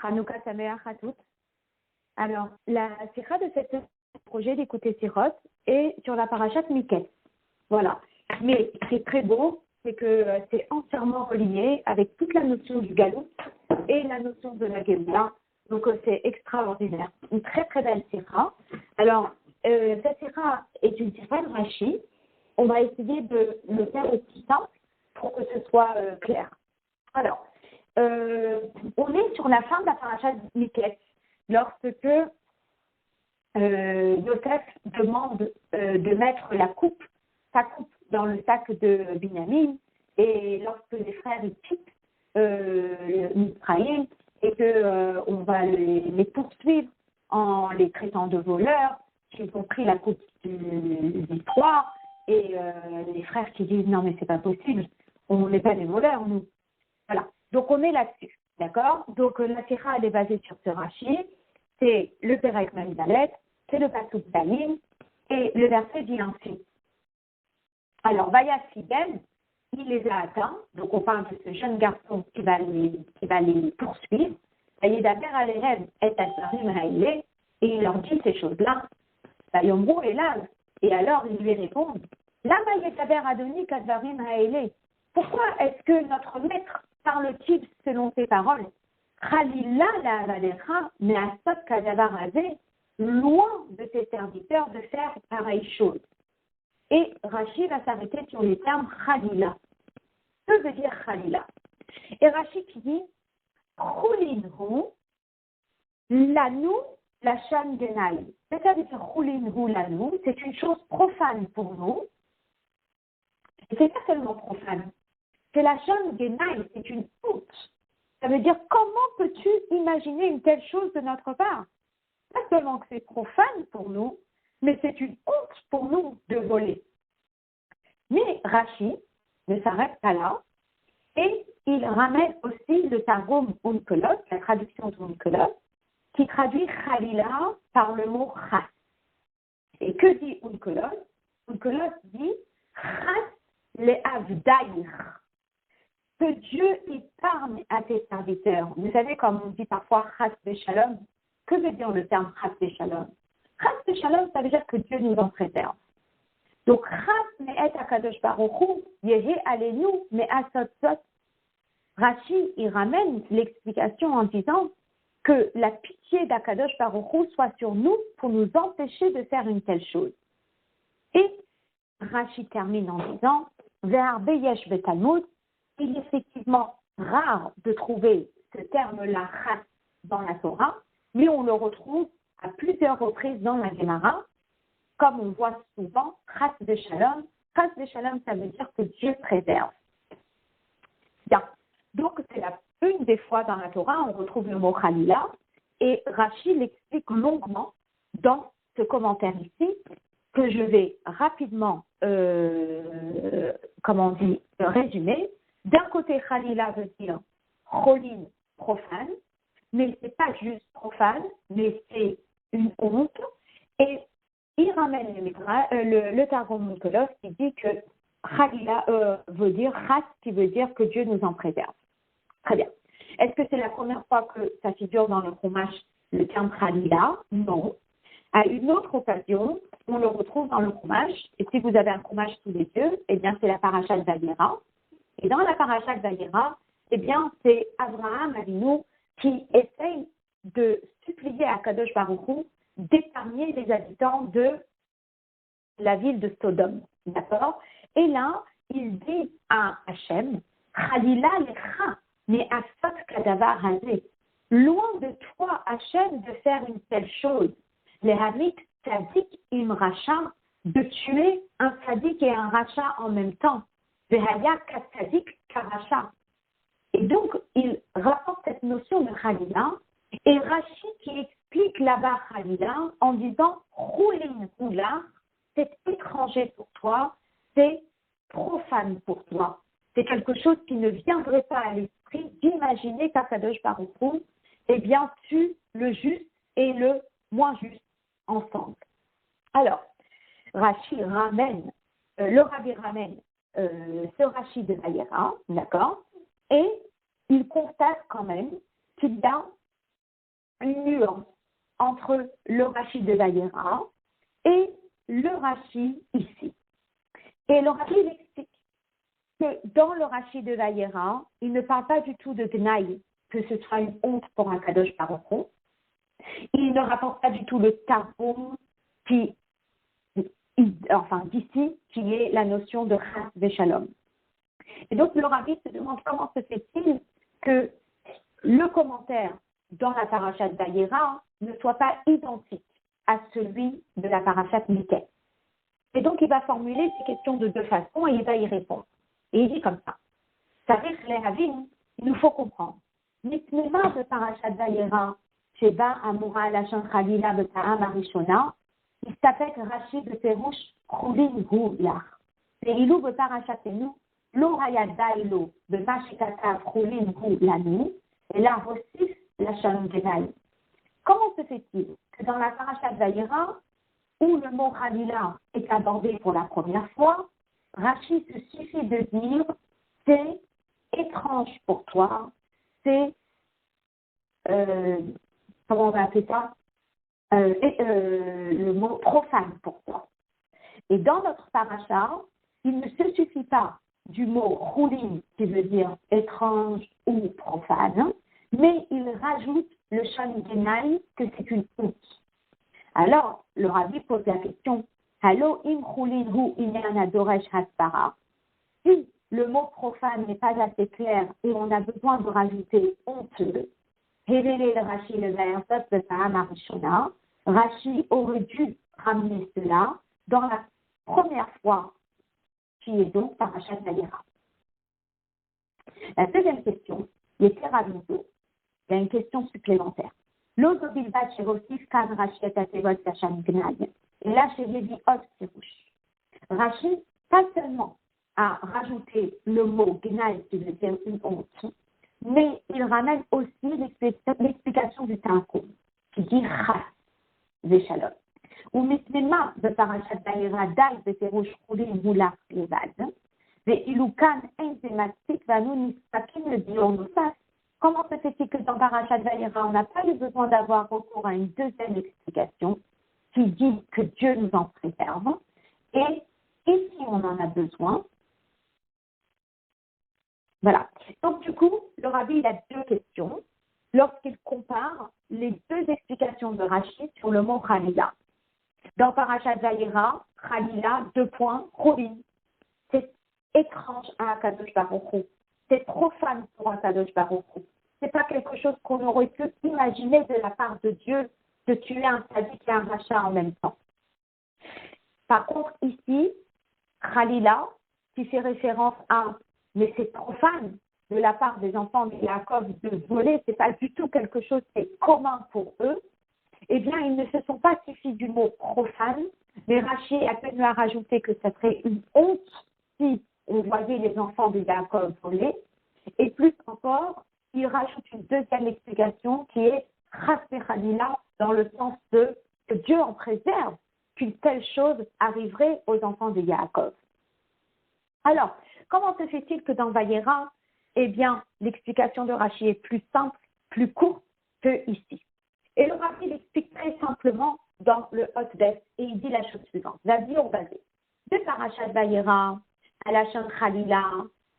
Hanouka Sameach à toutes. Alors, la sikha de ce projet d'écouter Sirot est sur la parashat Miketz. Voilà. Mais ce qui est très beau, c'est que c'est entièrement relié avec toute la notion du galop et la notion de la Géoula. Donc, c'est extraordinaire. Une très, très belle sikha. Alors, cette sikha est une sikha de Rashi. On va essayer de le faire aussi simple pour que ce soit clair. Alors, on est sur la fin de la parashat Miketz, lorsque Yosef demande de mettre sa coupe dans le sac de Binyamin, et lorsque les frères y quittent Israël et qu'on va les poursuivre en les traitant de voleurs, qu'ils ont pris la coupe du l'histoire, et les frères qui disent non mais c'est pas possible, on n'est pas des voleurs nous. Voilà, donc on est là-dessus, d'accord? Donc la sikha elle est basée sur ce Rashi, c'est le Perek Mamdalet, c'est le Pasuk Dalim, et le verset dit ainsi. Alors, Vaya Siden, il les a atteints, donc on parle de ce jeune garçon qui va les poursuivre, Vayedaber Alehem et Asharim Haïlé, et il leur dit ces choses-là, Vayomru Elav, et alors ils lui répondent, Lama Yedaber Adoni Kadvarim Haïlé, pourquoi est-ce que notre maître parle-t-il selon ses paroles? Khalila la Avalecha, mais Asot Kadavar Azé, loin de ses serviteurs de faire pareille chose. Et Rashi va s'arrêter sur les termes Khalila. Que veut dire Khalila? Et Rashi qui dit Chulinhu, Lanu, la Shan Genai. C'est-à-dire Chulinhu, Lanu, c'est une chose profane pour nous. Et c'est pas seulement profane. C'est la Shan Genai, c'est une honte. Ça veut dire comment peux-tu imaginer une telle chose de notre part? Pas seulement que c'est profane pour nous, mais c'est une honte pour nous de voler. Mais Rashi ne s'arrête pas là et il ramène aussi le Targum Onkelos, la traduction d'Onkelos, qui traduit Khalila par le mot Chas. Et que dit Onkelos? Onkelos dit Chas le Avdaïr. Que Dieu épargne à ses serviteurs. Vous savez, comme on dit parfois Chas de Shalom, que veut dire le terme Chas de Shalom? Chas de Shalom, ça veut dire que Dieu nous en préserve. Donc, Chas me'et HaKadosh Baruch Hu, yehi alenu me'asot zot. Rashi, il ramène l'explication en disant que la pitié d'Akadosh Baruch Hu soit sur nous pour nous empêcher de faire une telle chose. Et Rashi termine en disant, Ve'arbe yesh betalmud, il est effectivement rare de trouver ce terme-là, Chas, dans la Torah, mais on le retrouve à plusieurs reprises dans la Gemara, comme on voit souvent, Chas de Shalom. Chas de Shalom, ça veut dire que Dieu préserve. Bien. Donc, c'est une des fois dans la Torah, on retrouve le mot Khalila, et Rashi l'explique longuement dans ce commentaire ici, que je vais rapidement, résumer. D'un côté, Khalila veut dire Cholin, profane, mais ce n'est pas juste profane, mais c'est une honte. Et il ramène le Targum Onkelos qui dit que Khalila veut dire Chas, qui veut dire que Dieu nous en préserve. Très bien. Est-ce que c'est la première fois que ça figure dans le Chumash, le terme Khalila? Non. À une autre occasion, on le retrouve dans le Chumash, et si vous avez un Chumash sous les yeux, eh bien c'est la parashat Vayera. Et dans la parashat Vayera, eh bien c'est Abraham Avinu qui essaye de supplier à Kadosh Baruch Hu d'épargner les habitants de la ville de Sodome. D'accord? Et là, il dit à Hachem, Khalila lecha, mais asot kadavar hazé. Loin de toi, Hachem, de faire une telle chose. Les hamik tzadik im racha, de tuer un tzadik et un racha en même temps. Vehaya katzadik karacha. Et donc, il rapporte cette notion de Khalila, et Rashi qui explique là-bas Khalila en disant Choulin Oula, c'est étranger pour toi, c'est profane pour toi. C'est quelque chose qui ne viendrait pas à l'esprit d'imaginer qu'Akadosh Baruch Hu, eh bien, tue le juste et le moins juste ensemble. Alors, Rashi ramène, le Rabbi ramène ce Rashi de Vayera, d'accord, et il constate quand même qu'il y a une nuance entre le Rashi de Vayera et le Rashi ici. Et le Rashi explique que dans le Rashi de Vayera, il ne parle pas du tout de Gnaï, que ce soit une honte pour un Kadosh Baruch Hu. Il ne rapporte pas du tout le Tarum d'ici, qui est la notion de Chas Veshalom. Et donc le Rabbi se demande comment se fait-il que le commentaire dans la parashat Vayera ne soit pas identique à celui de la parashat Mikeh. Et donc il va formuler ces questions de deux façons et il va y répondre. Et il dit comme ça. C'est-à-dire que les Ravim, il nous faut comprendre. Mitnema de parashat Vayera, Sheba Amura Lachon Chalila Beta'am Arishona, il s'appelle Rashi de Perouche Choulin Hu Lach. C'est ilou beparachatenu, lo hayadailo bemashikatav Choulin Hu Lanu, et là aussi la Shalom Genai. Comment se fait-il que dans la parashat Vayera, où le mot Chalila est abordé pour la première fois, Rashi se suffit de dire c'est étrange pour toi, c'est comment on va appeler ça, le mot profane pour toi. Et dans notre paracha, il ne se suffit pas du mot choulin qui veut dire étrange ou profane, mais il rajoute le shan genai que c'est une honte. Alors, le Rabbi pose la question, Hallo im choulin hu inyan adoresh haspara. Si le mot profane n'est pas assez clair et on a besoin de rajouter honteux, Rashi aurait dû ramener cela dans la première fois, qui est donc parashat Vayera. La deuxième question, les Teraviso, il y a une question supplémentaire. L'ozobilbat chez Rossif, Kan Rashi et Atevot Sachan Gnag. Et là, chez Lévi Hot Sirouche. Rashi, pas seulement à rajouter le mot Gnag qui veut dire une honte, mais il ramène aussi l'explication du Tankou, qui dit Chas Veshalom. Ou Mitnema de Parashat Vayera Dai Beterouche Choulin Moulach Levad, Veilukan Enzemastik Vanu Nispakim le Dionosas. Comment se fait-il que dans Parashat Vayera, on n'a pas eu besoin d'avoir recours à une deuxième explication qui dit que Dieu nous en préserve, et ici on en a besoin. Voilà. Donc, du coup, le Rabbi, il a deux questions lorsqu'il compare les deux explications de Rashi sur le mot Chalila. Dans Parashat Vayera, Chalila, Choulin. C'est étrange à Akadosh Baruch Hu. C'est profane pour Akadosh Baruch Hu. C'est pas quelque chose qu'on aurait pu imaginer de la part de Dieu de tuer un sadique et un rachat en même temps. Par contre, ici, Chalila, qui fait référence à mais c'est profane de la part des enfants de Yaakov de voler, c'est pas du tout quelque chose qui est commun pour eux, eh bien, ils ne se sont pas suffis du mot profane, mais Rashi a tenu à rajouter que ça serait une honte si on voyait les enfants de Yaakov voler, et plus encore, il rajoute une deuxième explication qui est Chas Chalila, dans le sens de que Dieu en préserve qu'une telle chose arriverait aux enfants de Yaakov. Alors, comment se fait-il que dans Vayera, eh bien, l'explication de Rashi est plus simple, plus courte que ici? Et le Rabbi l'explique très simplement dans le Hotbet et il dit la chose suivante. Vas-y, on va dire. De Parashat Vayera à la Shan Chalila,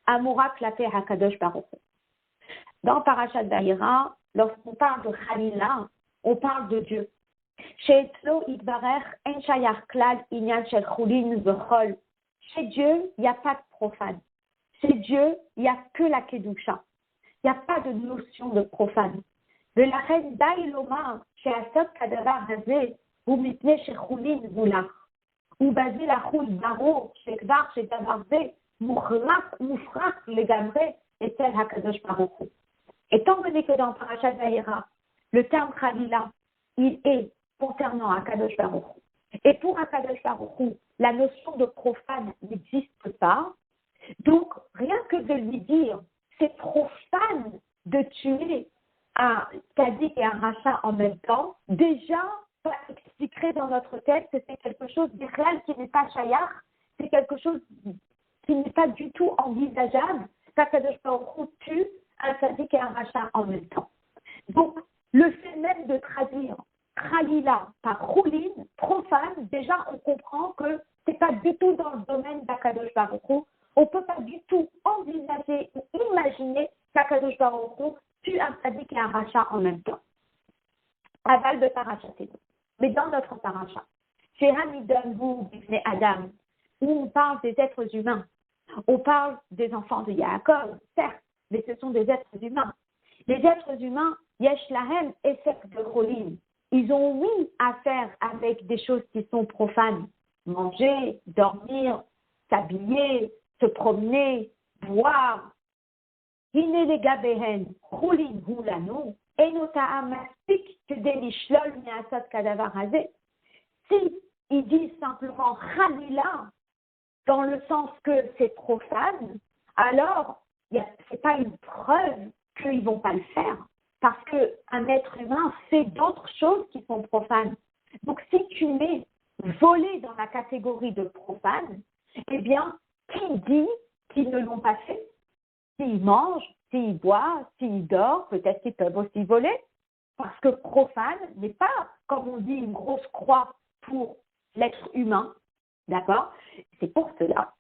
Amura Klape HaKadosh Baruch Hu. Dans Parashat Vayera, lorsqu'on parle de Chalila, on parle de Dieu. Chez Etzlo Idbarer En Shayach Klal Inyan Shel Choulin Vechol. Chez Dieu, il n'y a pas de profane. Chez Dieu, il n'y a que la Kedusha. Il n'y a pas de notion de profane. De la reine d'Aïloma, chez Asot Kadavar Hazé, ou Mitne chez Choulin Voulach. Ou Bazil Achoul Baro, chez Kvar, chez Davarze, Moufrach, Legamre, et tel Hakadosh Baruch Hu. Étant donné que dans Parashat Vayera, le terme Chalila, il est concernant Hakadosh Baruch Hu. Et pour Hakadosh Baruch Hu, la notion de profane n'existe pas. Donc, rien que de lui dire, c'est profane de tuer un tzaddik et un rachat en même temps, déjà, ça expliquerait dans notre tête que c'est quelque chose d'irréel qui n'est pas shayach, c'est quelque chose qui n'est pas du tout envisageable, qu'Hakadosh Baruch Hu tue un tzaddik et un rachat en même temps. Donc, Le fait même de traduire Khalila par Choulin, profane, déjà on comprend que ce n'est pas du tout dans le domaine d'Akadosh Baruch Hu. On ne peut pas du tout envisager ou imaginer qu'Akadosh Baruch Hu tue un tzaddik et un rachat en même temps. Aval de paracha, c'est tout. Mais dans notre paracha, chez Hamidon Bou, Bifne Adam, où on parle des êtres humains, on parle des enfants de Yaakov, certes, mais ce sont des êtres humains. Les êtres humains, Yesh Lahem Efek de Cholim. Ils ont oui à faire avec des choses qui sont profanes. Manger, dormir, s'habiller, se promener, boire. Hine les gabehen, Cholim Hulanu, Enota Amastik, Kedelishlol Measot Kadavar Hazé. Si ils disent simplement Khalila, dans le sens que c'est profane, alors ce n'est pas une preuve qu'ils ne vont pas le faire. Parce qu'un être humain fait d'autres choses qui sont profanes. Donc si tu mets voler dans la catégorie de profane, eh bien, qui dit qu'ils ne l'ont pas fait? S'ils mangent, s'ils boivent, s'ils dorment, peut-être qu'ils peuvent aussi voler. Parce que profane n'est pas, comme on dit, une grosse croix pour l'être humain. D'accord? C'est pour cela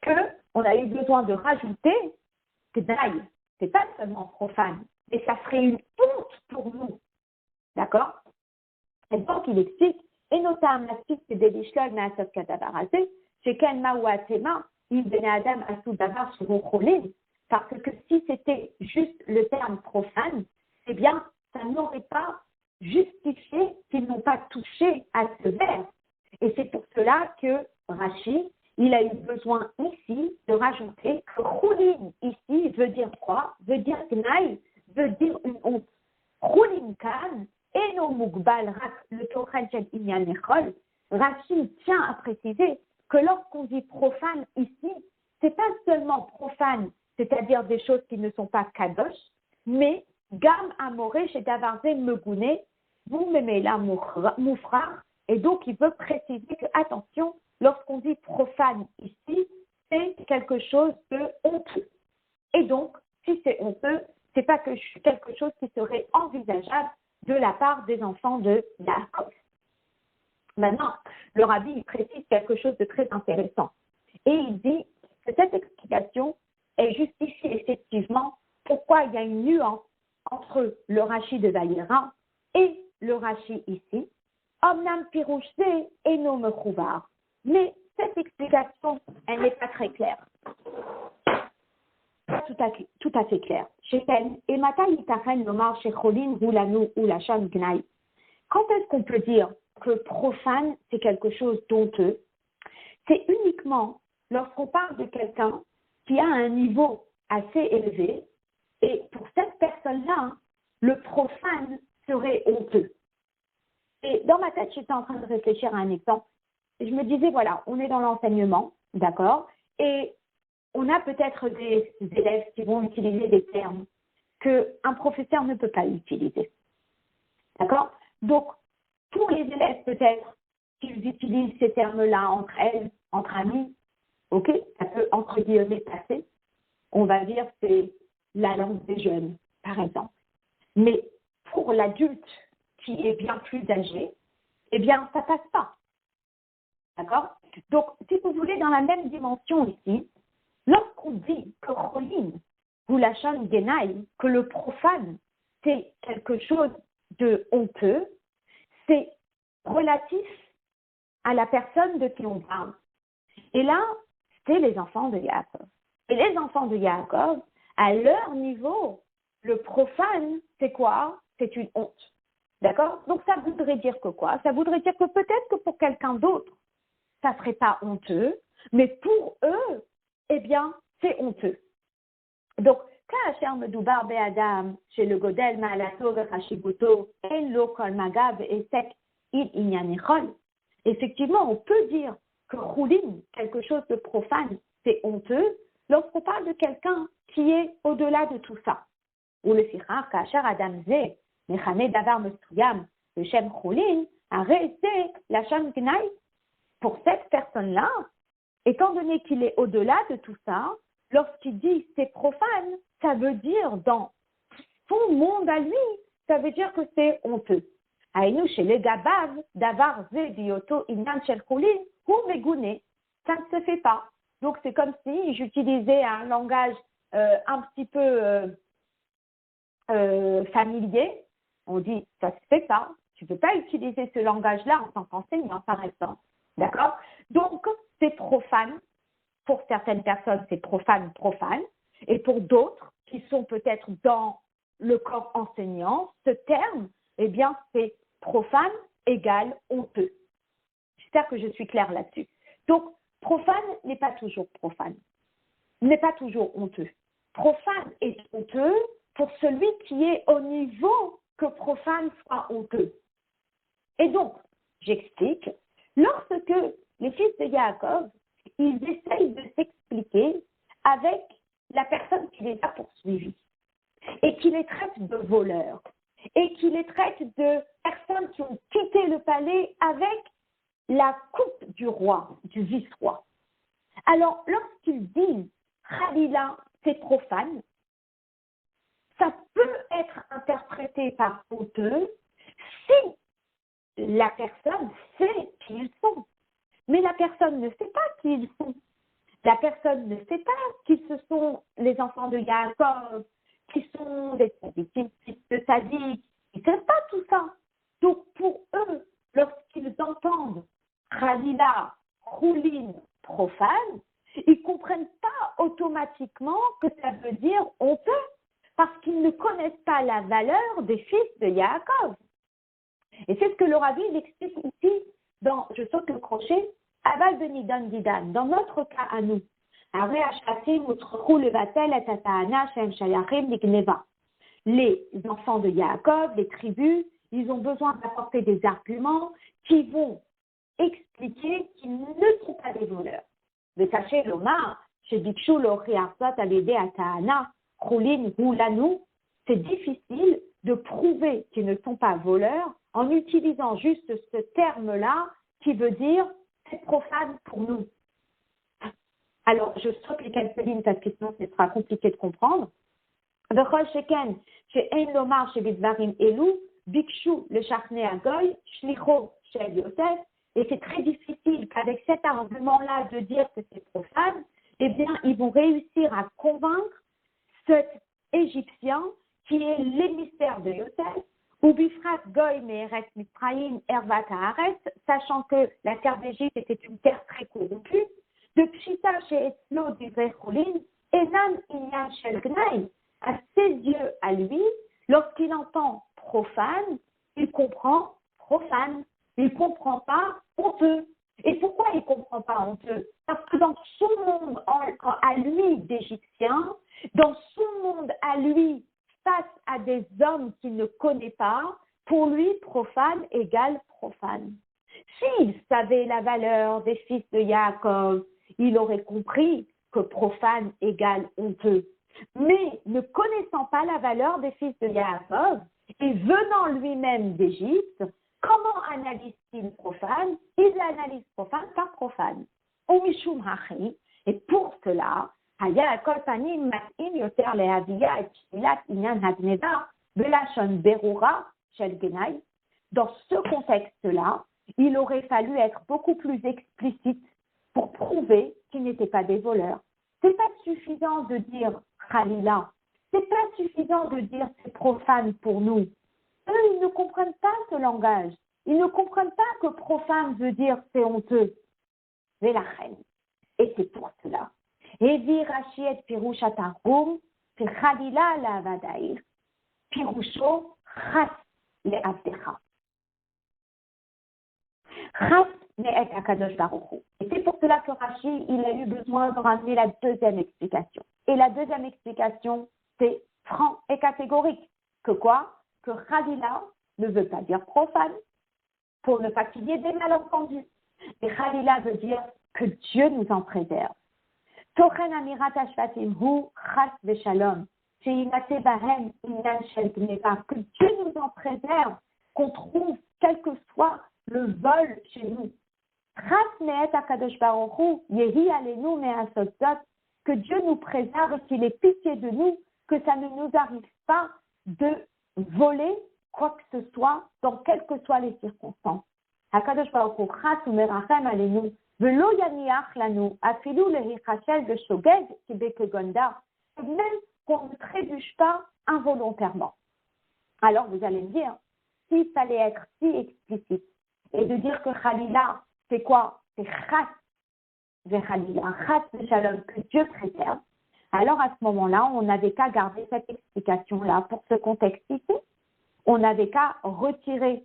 qu'on a eu besoin de rajouter Gdaï. Ce n'est pas seulement profane, mais ça serait une honte pour nous. D'accord? Et donc, il explique, et notamment, c'est des lishlog naasot kadabarazé, chez Ken Maouatema, il venait Adam à Soudavar sur Rocholim, parce que si c'était juste le terme profane, eh bien, ça n'aurait pas justifié qu'ils n'ont pas touché à ce verbe. Et c'est pour cela que Rashi, il a eu besoin ici de rajouter que Choulin ici veut dire quoi? Veut dire Gnaï, veut dire une honte. Choulin kan, et no mugbal rak le tochen shel inyan echol. Rashi tient à préciser que lorsqu'on dit profane ici, c'est pas seulement profane, c'est-à-dire des choses qui ne sont pas kadosh, mais gam amoré chez davarze megouné, vous m'aimez la moufrar. Et donc, il veut préciser que, attention, lorsqu'on dit profane ici, c'est quelque chose de honteux. Et donc, si c'est honteux, c'est pas quelque chose qui serait envisageable de la part des enfants de Yaakov. Maintenant, le rabbi il précise quelque chose de très intéressant. Et il dit que cette explication est justifiée effectivement pourquoi il y a une nuance entre le Rashi de Vayera et le Rashi ici. Omnam pirouche et non me chouvar. Mais cette explication, elle n'est pas très claire. Tout à fait claire. Chez elle, et mata yitachen lomar chez Cholin roulanu ou la sham gnaï. Quand est-ce qu'on peut dire que profane, c'est quelque chose d'honteux? C'est uniquement lorsqu'on parle de quelqu'un qui a un niveau assez élevé, et pour cette personne-là, le profane serait honteux. Et dans ma tête, j'étais en train de réfléchir à un exemple. Je me disais, voilà, on est dans l'enseignement, d'accord, et on a peut-être des élèves qui vont utiliser des termes qu'un professeur ne peut pas utiliser. D'accord? Donc, pour les élèves, peut-être, qu'ils utilisent ces termes-là entre elles, entre amis, ok, ça peut, entre guillemets, passer. On va dire c'est la langue des jeunes, par exemple. Mais pour l'adulte qui est bien plus âgé, eh bien, ça passe pas. D'accord? Donc, si vous voulez, dans la même dimension ici, lorsqu'on dit que Cholim ou la Shan Genai, que le profane, c'est quelque chose de honteux, c'est relatif à la personne de qui on parle. Et là, c'est les enfants de Yaakov. Et les enfants de Yaakov, à leur niveau, le profane, c'est quoi? C'est une honte. D'accord? Donc ça voudrait dire que quoi? Ça voudrait dire que peut-être que pour quelqu'un d'autre, ça ne serait pas honteux, mais pour eux, eh bien, c'est honteux. Donc, כאשר מדובר באדם שלו גודל מעלתו וחשיבותו, אין לו כל מגע ועסק עם עניין יכול. Effectivement, on peut dire que Choulin, quelque chose de profane, c'est honteux lorsqu'on parle de quelqu'un qui est au-delà de tout ça. ולפיכך, כאשר אדם זה מכנה דבר מסוים בשם חולין, הרי זה לשון גנאי. Pour cette personne-là, étant donné qu'il est au-delà de tout ça, lorsqu'il dit c'est profane, ça veut dire dans son monde à lui, ça veut dire que c'est honteux. Aïnou chez les gabav, davar ze bioto inyan shel chulin, ou megouné. Ça ne se fait pas. Donc c'est comme si j'utilisais un langage un petit peu familier. On dit, ça se fait pas. Tu ne peux pas utiliser ce langage-là en tant qu'enseignant, par exemple. D'accord? Donc, c'est profane. Pour certaines personnes, c'est profane. Et pour d'autres, qui sont peut-être dans le corps enseignant, ce terme, eh bien, c'est profane égale honteux. J'espère que je suis claire là-dessus. Donc, profane n'est pas toujours profane, n'est pas toujours honteux. Profane est honteux pour celui qui est au niveau que profane soit honteux. Et donc, j'explique, lorsque les fils de Yaakov, ils essayent de s'expliquer avec la personne qui les a poursuivis et qui les traite de voleurs et qui les traite de personnes qui ont quitté le palais avec la coupe du roi, du vice-roi. Alors, lorsqu'ils disent « Khalila, c'est profane », ça peut être interprété par honteux si la personne sait qui ils sont. Mais la personne ne sait pas qui ils sont. La personne ne sait pas qui ce sont les enfants de Yaakov, qui sont des fils de sadiques. Ils ne savent pas tout ça. Donc pour eux, lorsqu'ils entendent Khalila, Choulin, profane, ils ne comprennent pas automatiquement que ça veut dire honteux, parce qu'ils ne connaissent pas la valeur des fils de Yaakov. Et c'est ce que le Rabbi explique ici dans Je saute le crochet, Aval de Nidan Didan, dans notre cas à nous. Les enfants de Yaakov, les tribus, ils ont besoin d'apporter des arguments qui vont expliquer qu'ils ne sont pas des voleurs. Mais sachez, l'Omar, chez Bikshu, l'Oriarsot, Alédé, Ataana, Choulin, Roulanou, c'est difficile de prouver qu'ils ne sont pas voleurs en utilisant juste ce terme-là qui veut dire c'est profane pour nous. Alors, je saute les quelques lignes parce que sinon ce sera compliqué de comprendre. Bechol sheken, chez Ein Lomar, chez Bidvarim Elou, Bikshu, le Chachné Agoy, Shlicho, chez Yosef, et c'est très difficile qu'avec cet argument-là de dire que c'est profane, eh bien, ils vont réussir à convaincre cet Égyptien qui est l'émissaire de Yosef, ou Bifrat Goy Meeret Mitraïm Ervat Haaretz, sachant que la terre d'Égypte était une terre très corrompue, de Pshita chez Etzlo d'Ivrei Choulin, Enan Inyan Shel Gnaï, à ses yeux à lui, lorsqu'il entend profane, il comprend profane, il ne comprend pas honteux. Et pourquoi il ne comprend pas honteux? Parce que dans son monde à lui d'Égyptien, dans son monde à lui, face à des hommes qu'il ne connaît pas, pour lui, profane égale profane. S'il savait la valeur des fils de Yaakov, il aurait compris que profane égale honteux. Mais ne connaissant pas la valeur des fils de Yaakov et venant lui-même d'Égypte, comment analyse-t-il profane? Il l'analyse profane par profane. Et pour cela, dans ce contexte-là, il aurait fallu être beaucoup plus explicite pour prouver qu'ils n'étaient pas des voleurs. C'est pas suffisant de dire Khalila, c'est pas suffisant de dire c'est profane pour nous. Eux, ils ne comprennent pas ce langage. Ils ne comprennent pas que profane veut dire c'est honteux. C'est la reine. Et c'est pour cela. Evi Rachiet Pirusha Targum, c'est Khalila la Vadaïr, Pirusho Chas le Avdecha. Chas Me'et Akadosh Baruch Hu. Et c'est pour cela que Rashi, il a eu besoin de ramener la deuxième explication. Et la deuxième explication, c'est franc et catégorique. Que quoi? Que Khalila ne veut pas dire profane, pour ne pas qu'il y ait des malentendus. Et Khalila veut dire que Dieu nous en préserve. Tochen amirat hashvatim hu chas v'shalom, she'imate bahem inyan shel gneva, que Dieu nous en préserve, qu'on trouve quel que soit le vol chez nous. Chas me'et hakadosh baruch hu yehi alenu me'asotzot, que Dieu nous préserve, qu'il ait pitié de nous, que ça ne nous arrive pas de voler quoi que ce soit, dans quelles que soient les circonstances. Hakadosh Baruch Hu chas umerachem aleinu, velo yaniach lanu, afilu lehichashel beshogeg kibekegonda, même qu'on ne trébuche pas involontairement. Alors vous allez me dire, s'il fallait être si explicite et de dire que Khalila, c'est quoi? C'est chas vechalila, chas vechalom, que Dieu préserve. Alors à ce moment-là, on n'avait qu'à garder cette explication-là pour ce contexte ici. On n'avait qu'à retirer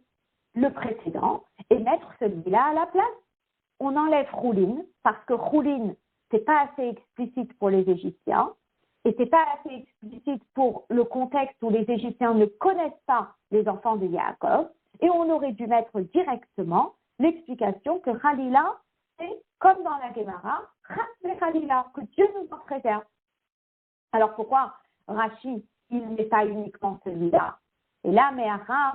le précédent et mettre celui-là à la place. On enlève Choulin, parce que Choulin, c'est pas assez explicite pour les Égyptiens, et c'est pas assez explicite pour le contexte où les Égyptiens ne connaissent pas les enfants de Yaakov, et on aurait dû mettre directement l'explication que Khalila, c'est comme dans la Gemara, Khalila, que Dieu nous en préserve. Alors pourquoi Rashi, il n'est pas uniquement celui-là? Et là,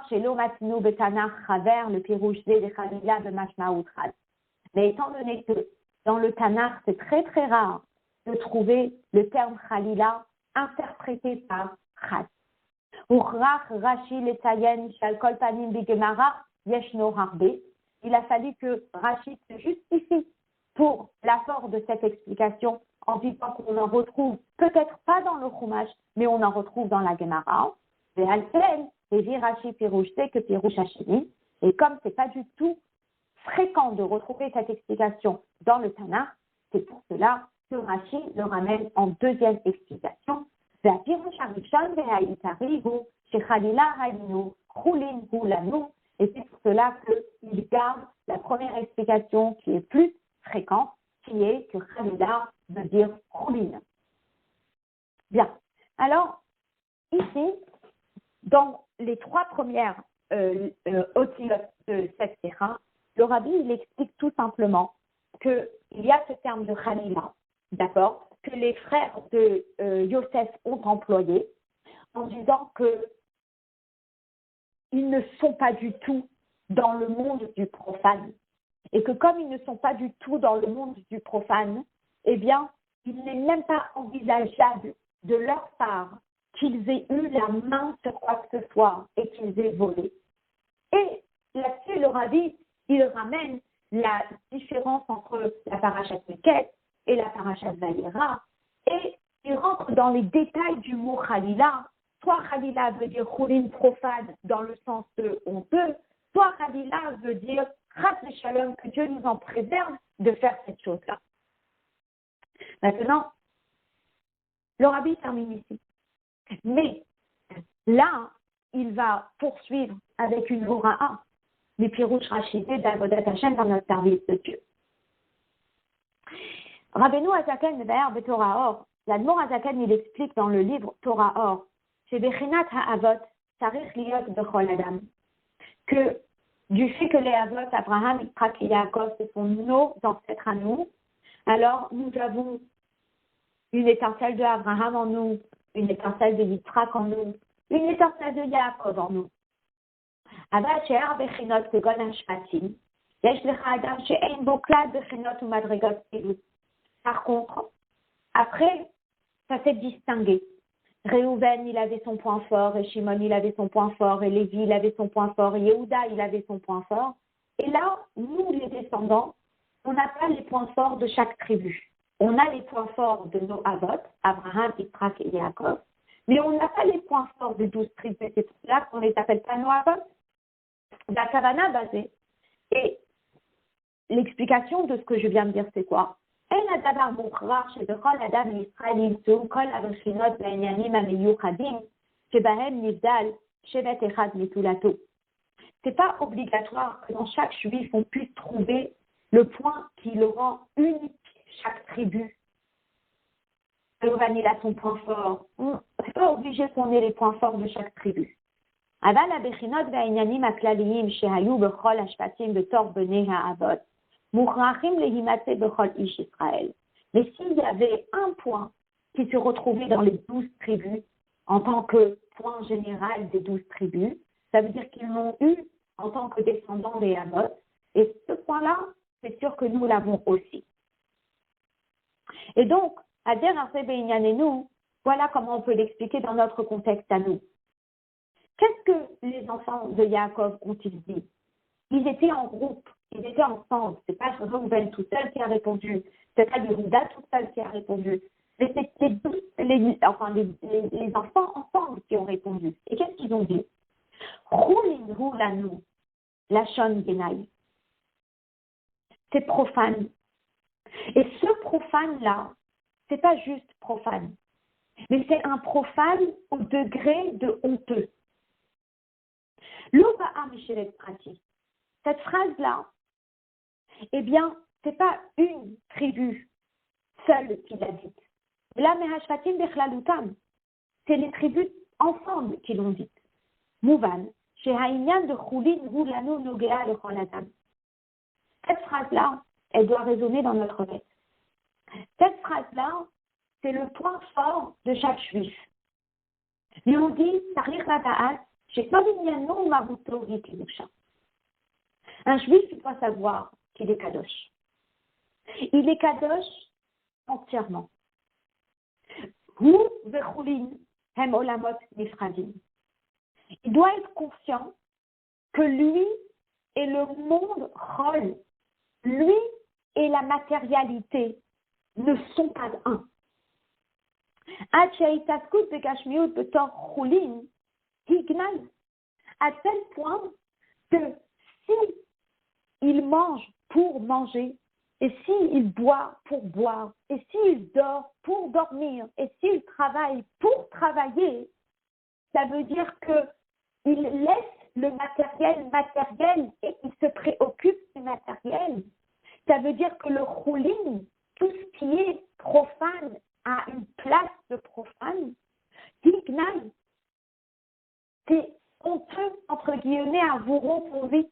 chez l'Omatinu Betanach Chaver, le Pirouche de Khalila de Mashmaoutral. Mais étant donné que dans le Tanakh, c'est très très rare de trouver le terme Khalila interprété par Chas. Uchrach Rashi Letayen Shal Kol Panim Bigemara Yeshno Harbe. Il a fallu que Rashi se justifie pour l'apport de cette explication en disant qu'on en retrouve peut-être pas dans le Chumash, mais on en retrouve dans la Gemara. Et Rashi Pirouche que Pirouche Hashemi. Et comme c'est pas du tout fréquent de retrouver cette explication dans le Tanakh, c'est pour cela que Rashi le ramène en deuxième explication. Et c'est pour cela qu'il garde la première explication qui est plus fréquente, qui est que Khalila veut dire Choulin. Bien. Alors, ici, dans les trois premières otilotes de cette séra, le Rabbi, il explique tout simplement qu'il y a ce terme de Khalila, d'accord, que les frères de Yosef ont employé en disant qu'ils ne sont pas du tout dans le monde du profane. Et que comme ils ne sont pas du tout dans le monde du profane, eh bien, il n'est même pas envisageable de leur part qu'ils aient eu la main sur quoi que ce soit et qu'ils aient volé. Et là-dessus, le Rabbi, il ramène la différence entre la parashat Meket et la parashat Vayera, et il rentre dans les détails du mot Khalila. Soit Khalila veut dire Choulin profane dans le sens de honteux, soit Khalila veut dire Chas Shalom, que Dieu nous en préserve de faire cette chose-là. Maintenant, le Rabbi termine ici. Mais là, il va poursuivre avec une Hora'a, les Pirouch Rachidé d'Avodat Hashem dans notre service de Dieu. Rabbeinu Azaken Medaer Betorah Or, l'Admor Azaken, il explique dans le livre Torah Or, chez Bechinat Ha'avot, Sarich Liot Bechol Adam, que du fait que les Avot, Abraham, Yitzhak et Yaakov, ce sont nos ancêtres à nous, alors nous avons une étincelle de Abraham en nous, une étincelle de Yitzhak en nous, une étincelle de Yaakov en nous. Par contre, après, ça s'est distingué. Réhouven, il avait son point fort, et Shimon, il avait son point fort, et Lévi, il avait son point fort, et Yehuda, il avait son point fort. Et là, nous, les descendants, on n'a pas les points forts de chaque tribu. On a les points forts de nos Avot, Abraham, Yitzhak et Yaakov, mais on n'a pas les points forts de 12 tribus. C'est pour cela qu'on ne les appelle pas nos Avot. La Kavana basée. Et l'explication de ce que je viens de dire, c'est quoi? C'est pas obligatoire que dans chaque juif on puisse trouver le point qui le rend unique, chaque tribu. Il a son point fort. C'est pas obligé qu'on ait les points forts de chaque tribu. אבל הבחינות והעניינים הכלליים שהיו בכל השבטים בתור בני האבות, מוכרחים להימצא בכל איש ישראל. Mais s'il y avait un point qui se retrouvait dans les 12 tribus, en tant que point général des 12 tribus, ça veut dire qu'ils l'ont eu en tant que descendants des Avot, et ce point-là, c'est sûr que nous l'avons aussi. Et donc, à dire Arse Beinyanenu, voilà comment on peut l'expliquer dans notre contexte à nous. Qu'est-ce que les enfants de Yaakov ont-ils dit? Ils étaient en groupe, ils étaient ensemble. C'est pas Reuven tout seul qui a répondu, c'est pas Yehuda tout seul qui a répondu. Mais c'était les enfants ensemble qui ont répondu. Et qu'est-ce qu'ils ont dit? Roulin roulanou, la shon genaï. C'est profane. Et ce profane-là, c'est pas juste profane, mais c'est un profane au degré de honteux. L'Oba'a Michelet Prati. Cette phrase-là, eh bien, c'est pas une tribu seule qui l'a dite. La Mehashvatim Bechlalutam, c'est les tribus ensemble qui l'ont dite. Mouvan, chez Haïnian de Choulin Roulano Nogea le Choladam. Cette phrase-là, elle doit résonner dans notre tête. Cette phrase-là, c'est le point fort de chaque juif. Et on dit, Tarir Rada'at, chez Toviniano Maruto Vikimusha. Un juif, il doit savoir qu'il est kadosh. Il est kadosh entièrement. Hu vechulin hem olamot nifradim. Il doit être conscient que lui et le monde chol, lui et la matérialité ne sont pas un. À tel point que si il mange pour manger, et s'il boit pour boire, et s'il dort pour dormir, et s'il travaille pour travailler, ça veut dire qu'il laisse le matériel et il se préoccupe du matériel. Ça veut dire que le rouling, tout ce qui est profane, a une place de profane. Dignan, c'est honteux, entre guillemets, à vous pour lui.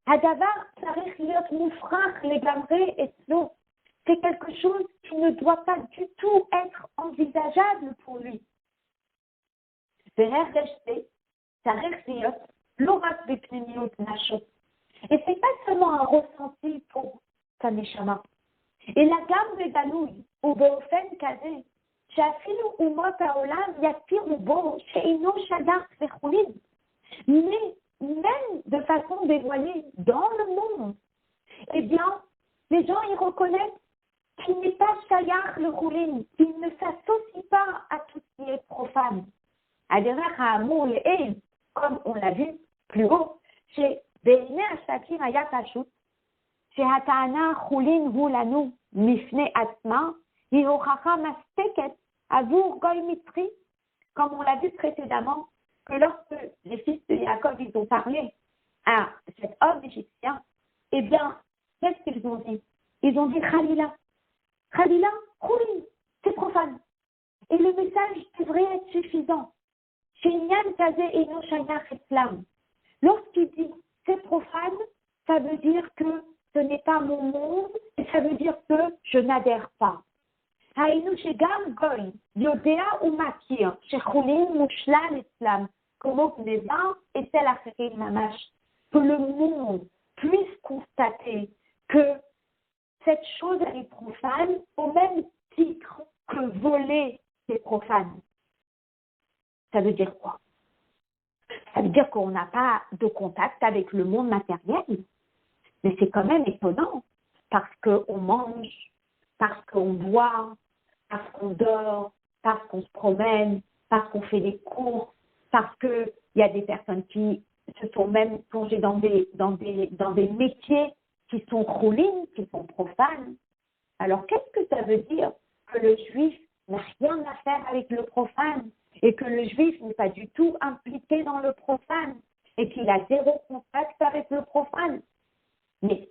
Hadavar, Sarich Liot Moufrach, les Gamré et Slo. C'est quelque chose qui ne doit pas du tout être envisageable pour lui. Verer Reshte, Sarich Liot, Lorat Bepnimiot Nacho. Et c'est pas seulement un ressenti pour sa neshama. Et la gamme de Galouille, ou Beofen Kazé, Shafilu Umot Haolam, Yatir Ubo, Sheino Shadar Vechoulim. Mais même de façon dévoilée dans le monde, eh bien, les gens y reconnaissent qu'il n'est pas Shayar le Roulim, qu'il ne s'associe pas à tout ce qui est profane. Aderer Ha'amur Le'el, comme on l'a vu plus haut, chez Be'ene Ashakim Hayat Hashut, chez Hata'ana Choulin Hulanu Mifne Atma, Hihochacha Masteket, Avur Goy Mitri, comme on l'a vu précédemment, que lorsque les fils de Yaakov, ils ont parlé à cet homme égyptien, eh bien, qu'est-ce qu'ils ont dit? Ils ont dit Khalila. Khalila, Choulin, c'est profane. Et le message devrait être suffisant. Shinyan Kazé Eno Shayach Islam. Lorsqu'il dit c'est profane, ça veut dire que ce n'est pas mon monde et ça veut dire que je n'adhère pas. Haïnou Shegam Goy, Yodea ou Makir, Shechoulin Mushlan Islam, comme Gneva et Tel Acherim Mamash, que le monde puisse constater que cette chose elle est profane au même titre que voler c'est profane. Ça veut dire quoi? Ça veut dire qu'on n'a pas de contact avec le monde matériel. Mais c'est quand même étonnant parce qu'on mange, parce qu'on boit, parce qu'on dort, parce qu'on se promène, parce qu'on fait des courses, parce qu'il y a des personnes qui se sont même plongées dans des métiers qui sont roulines, qui sont profanes. Alors qu'est-ce que ça veut dire que le juif n'a rien à faire avec le profane et que le juif n'est pas du tout impliqué dans le profane et qu'il a zéro contact avec le profane? Mais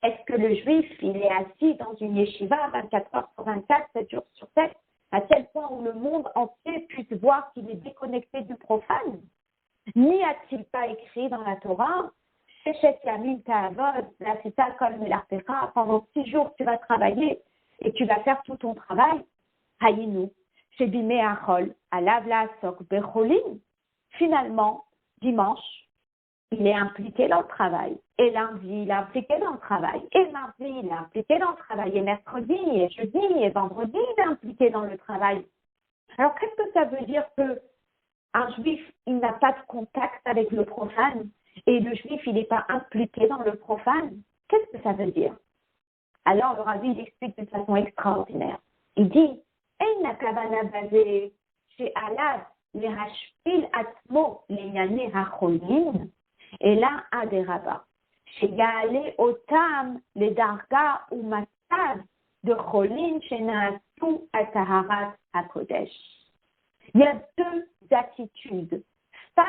est-ce que le juif, il est assis dans une yeshiva 24 heures sur 24, 7 jours sur 7, à tel point où le monde entier puisse voir qu'il est déconnecté du profane? N'y a-t-il pas écrit dans la Torah, pendant 6 jours tu vas travailler et tu vas faire tout ton travail? Hayinu, Shebime Achol, Alavla Sok Becholim. Finalement, dimanche, il est impliqué dans le travail. Et lundi, il est impliqué dans le travail. Et mardi, il est impliqué dans le travail. Et mercredi, et jeudi, et vendredi, il est impliqué dans le travail. Alors, qu'est-ce que ça veut dire que un juif, il n'a pas de contact avec le profane et le juif, il n'est pas impliqué dans le profane. Qu'est-ce que ça veut dire? Alors, le rabbi, il explique de façon extraordinaire. Il dit, Ein kavana basé chez Alav, les hashpil atmo, les yané hacholim, et là, aderaba. Chez Yaale otam, les darga ou matav, de cholim, chez naasu, ataharat, hakodesh. Il y a deux attitudes face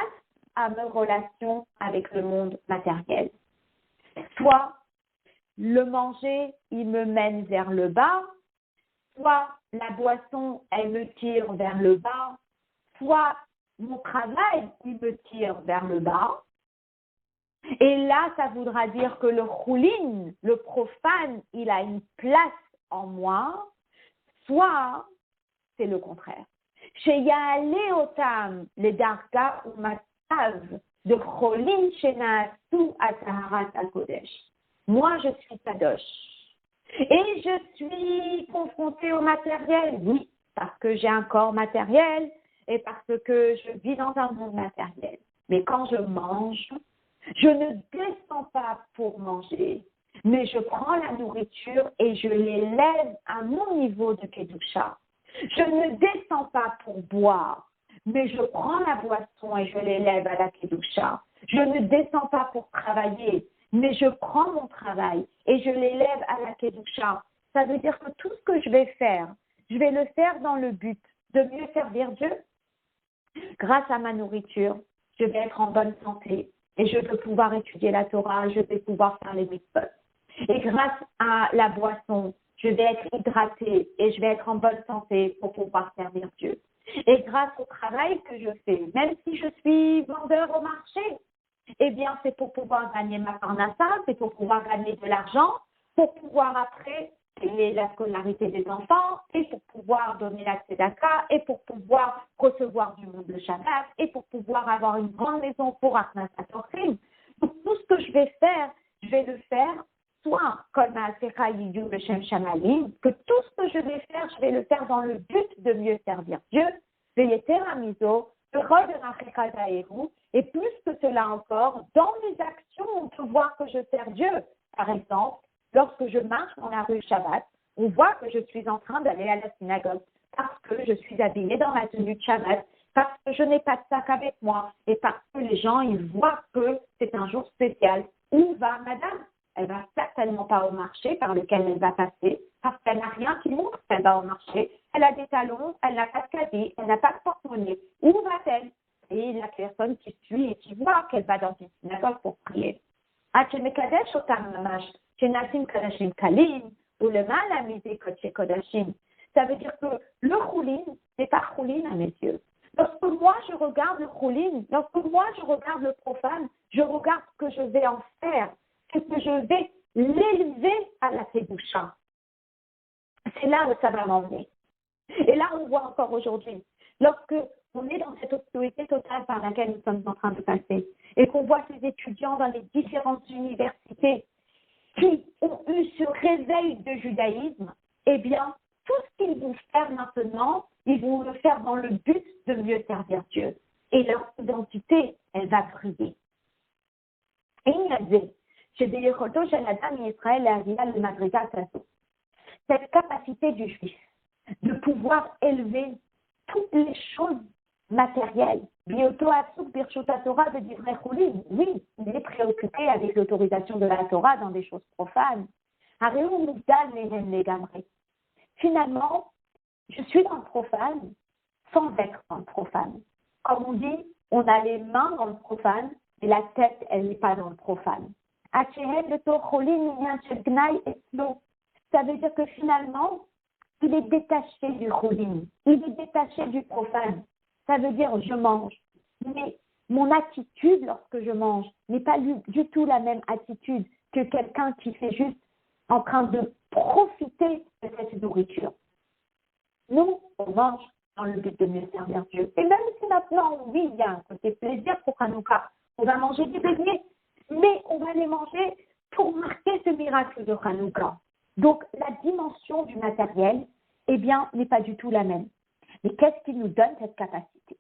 à mes relations avec le monde matériel. Soit le manger, il me mène vers le bas, soit la boisson, elle me tire vers le bas, soit mon travail, il me tire vers le bas. Et là, ça voudra dire que le choulin, le profane, il a une place en moi, soit c'est le contraire. Chez Yaale Otam, les darga ou matav, de choulin chez Naasu Ataharat al-Kodesh. Moi, je suis Kadosh. Et je suis confrontée au matériel, oui, parce que j'ai un corps matériel et parce que je vis dans un monde matériel. Mais quand je mange, je ne descends pas pour manger, mais je prends la nourriture et je l'élève à mon niveau de Kedusha. Je ne descends pas pour boire, mais je prends la boisson et je l'élève à la Kedusha. Je ne descends pas pour travailler, mais je prends mon travail et je l'élève à la Kedusha. Ça veut dire que tout ce que je vais faire, je vais le faire dans le but de mieux servir Dieu. Grâce à ma nourriture, je vais être en bonne santé et je vais pouvoir étudier la Torah, je vais pouvoir faire les mitzvot. Et grâce à la boisson, je vais être hydratée et je vais être en bonne santé pour pouvoir servir Dieu. Et grâce au travail que je fais, même si je suis vendeur au marché, eh bien, c'est pour pouvoir gagner ma parnassa, c'est pour pouvoir gagner de l'argent, pour pouvoir après payer la scolarité des enfants, et pour pouvoir donner la tzedaka, et pour pouvoir recevoir du monde le Shabbat, et pour pouvoir avoir une grande maison pour Akhnat Atochim. Donc, tout ce que je vais faire, je vais le faire soit comme Asera Yiyu le Shem Shamalim, que tout ce que je vais faire, je vais le faire dans le but de mieux servir Dieu, Veyeteramizo, et plus que cela encore, dans mes actions, on peut voir que je sers Dieu. Par exemple, lorsque je marche dans la rue Shabbat, on voit que je suis en train d'aller à la synagogue parce que je suis habillée dans ma tenue de Shabbat, parce que je n'ai pas de sac avec moi et parce que les gens, ils voient que c'est un jour spécial. Où va madame? Elle va certainement pas au marché par lequel elle va passer parce qu'elle n'a rien qui montre qu'elle va au marché. Elle a des talons, elle n'a pas de caddie, elle n'a pas de porte-monnaie. Où va-t-elle? Et la personne qui suit et qui voit qu'elle va dans une synagogue pour prier. Ça veut dire que le choulin, c'est pas choulin à mes yeux. Lorsque moi je regarde le choulin, lorsque moi je regarde le profane, je regarde ce que je vais en faire, ce que je vais l'élever à la Kedusha. C'est là où ça va m'emmener. Et là, on voit encore aujourd'hui, lorsque on est dans cette obscurité totale par laquelle nous sommes en train de passer, et qu'on voit ces étudiants dans les différentes universités qui ont eu ce réveil de judaïsme, eh bien, tout ce qu'ils vont faire maintenant, ils vont le faire dans le but de mieux servir Dieu. Et leur identité, elle va briller. Et il y avait, chez des Yechoto, chez la dame Israël, le Madrigal Tasso, cette capacité du juif de pouvoir élever toutes les choses matérielles. Bioto Asuk Birshut Torah de Divrei Choulin. Oui, il est préoccupé avec l'autorisation de la Torah dans des choses profanes. Finalement, je suis dans le profane sans être dans le profane. Comme on dit, on a les mains dans le profane, et la tête, elle n'est pas dans le profane. Ça veut dire que finalement, il est détaché du choulin, il est détaché du profane. Ça veut dire je mange. Mais mon attitude lorsque je mange n'est pas du tout la même attitude que quelqu'un qui fait juste en train de profiter de cette nourriture. Nous, on mange dans le but de mieux servir Dieu. Et même si maintenant, oui, il y a un côté plaisir pour Hanouka, on va manger des beignets, mais on va les manger pour marquer ce miracle de Hanouka. Donc, la dimension du matériel, eh bien, n'est pas du tout la même. Mais qu'est-ce qui nous donne cette capacité?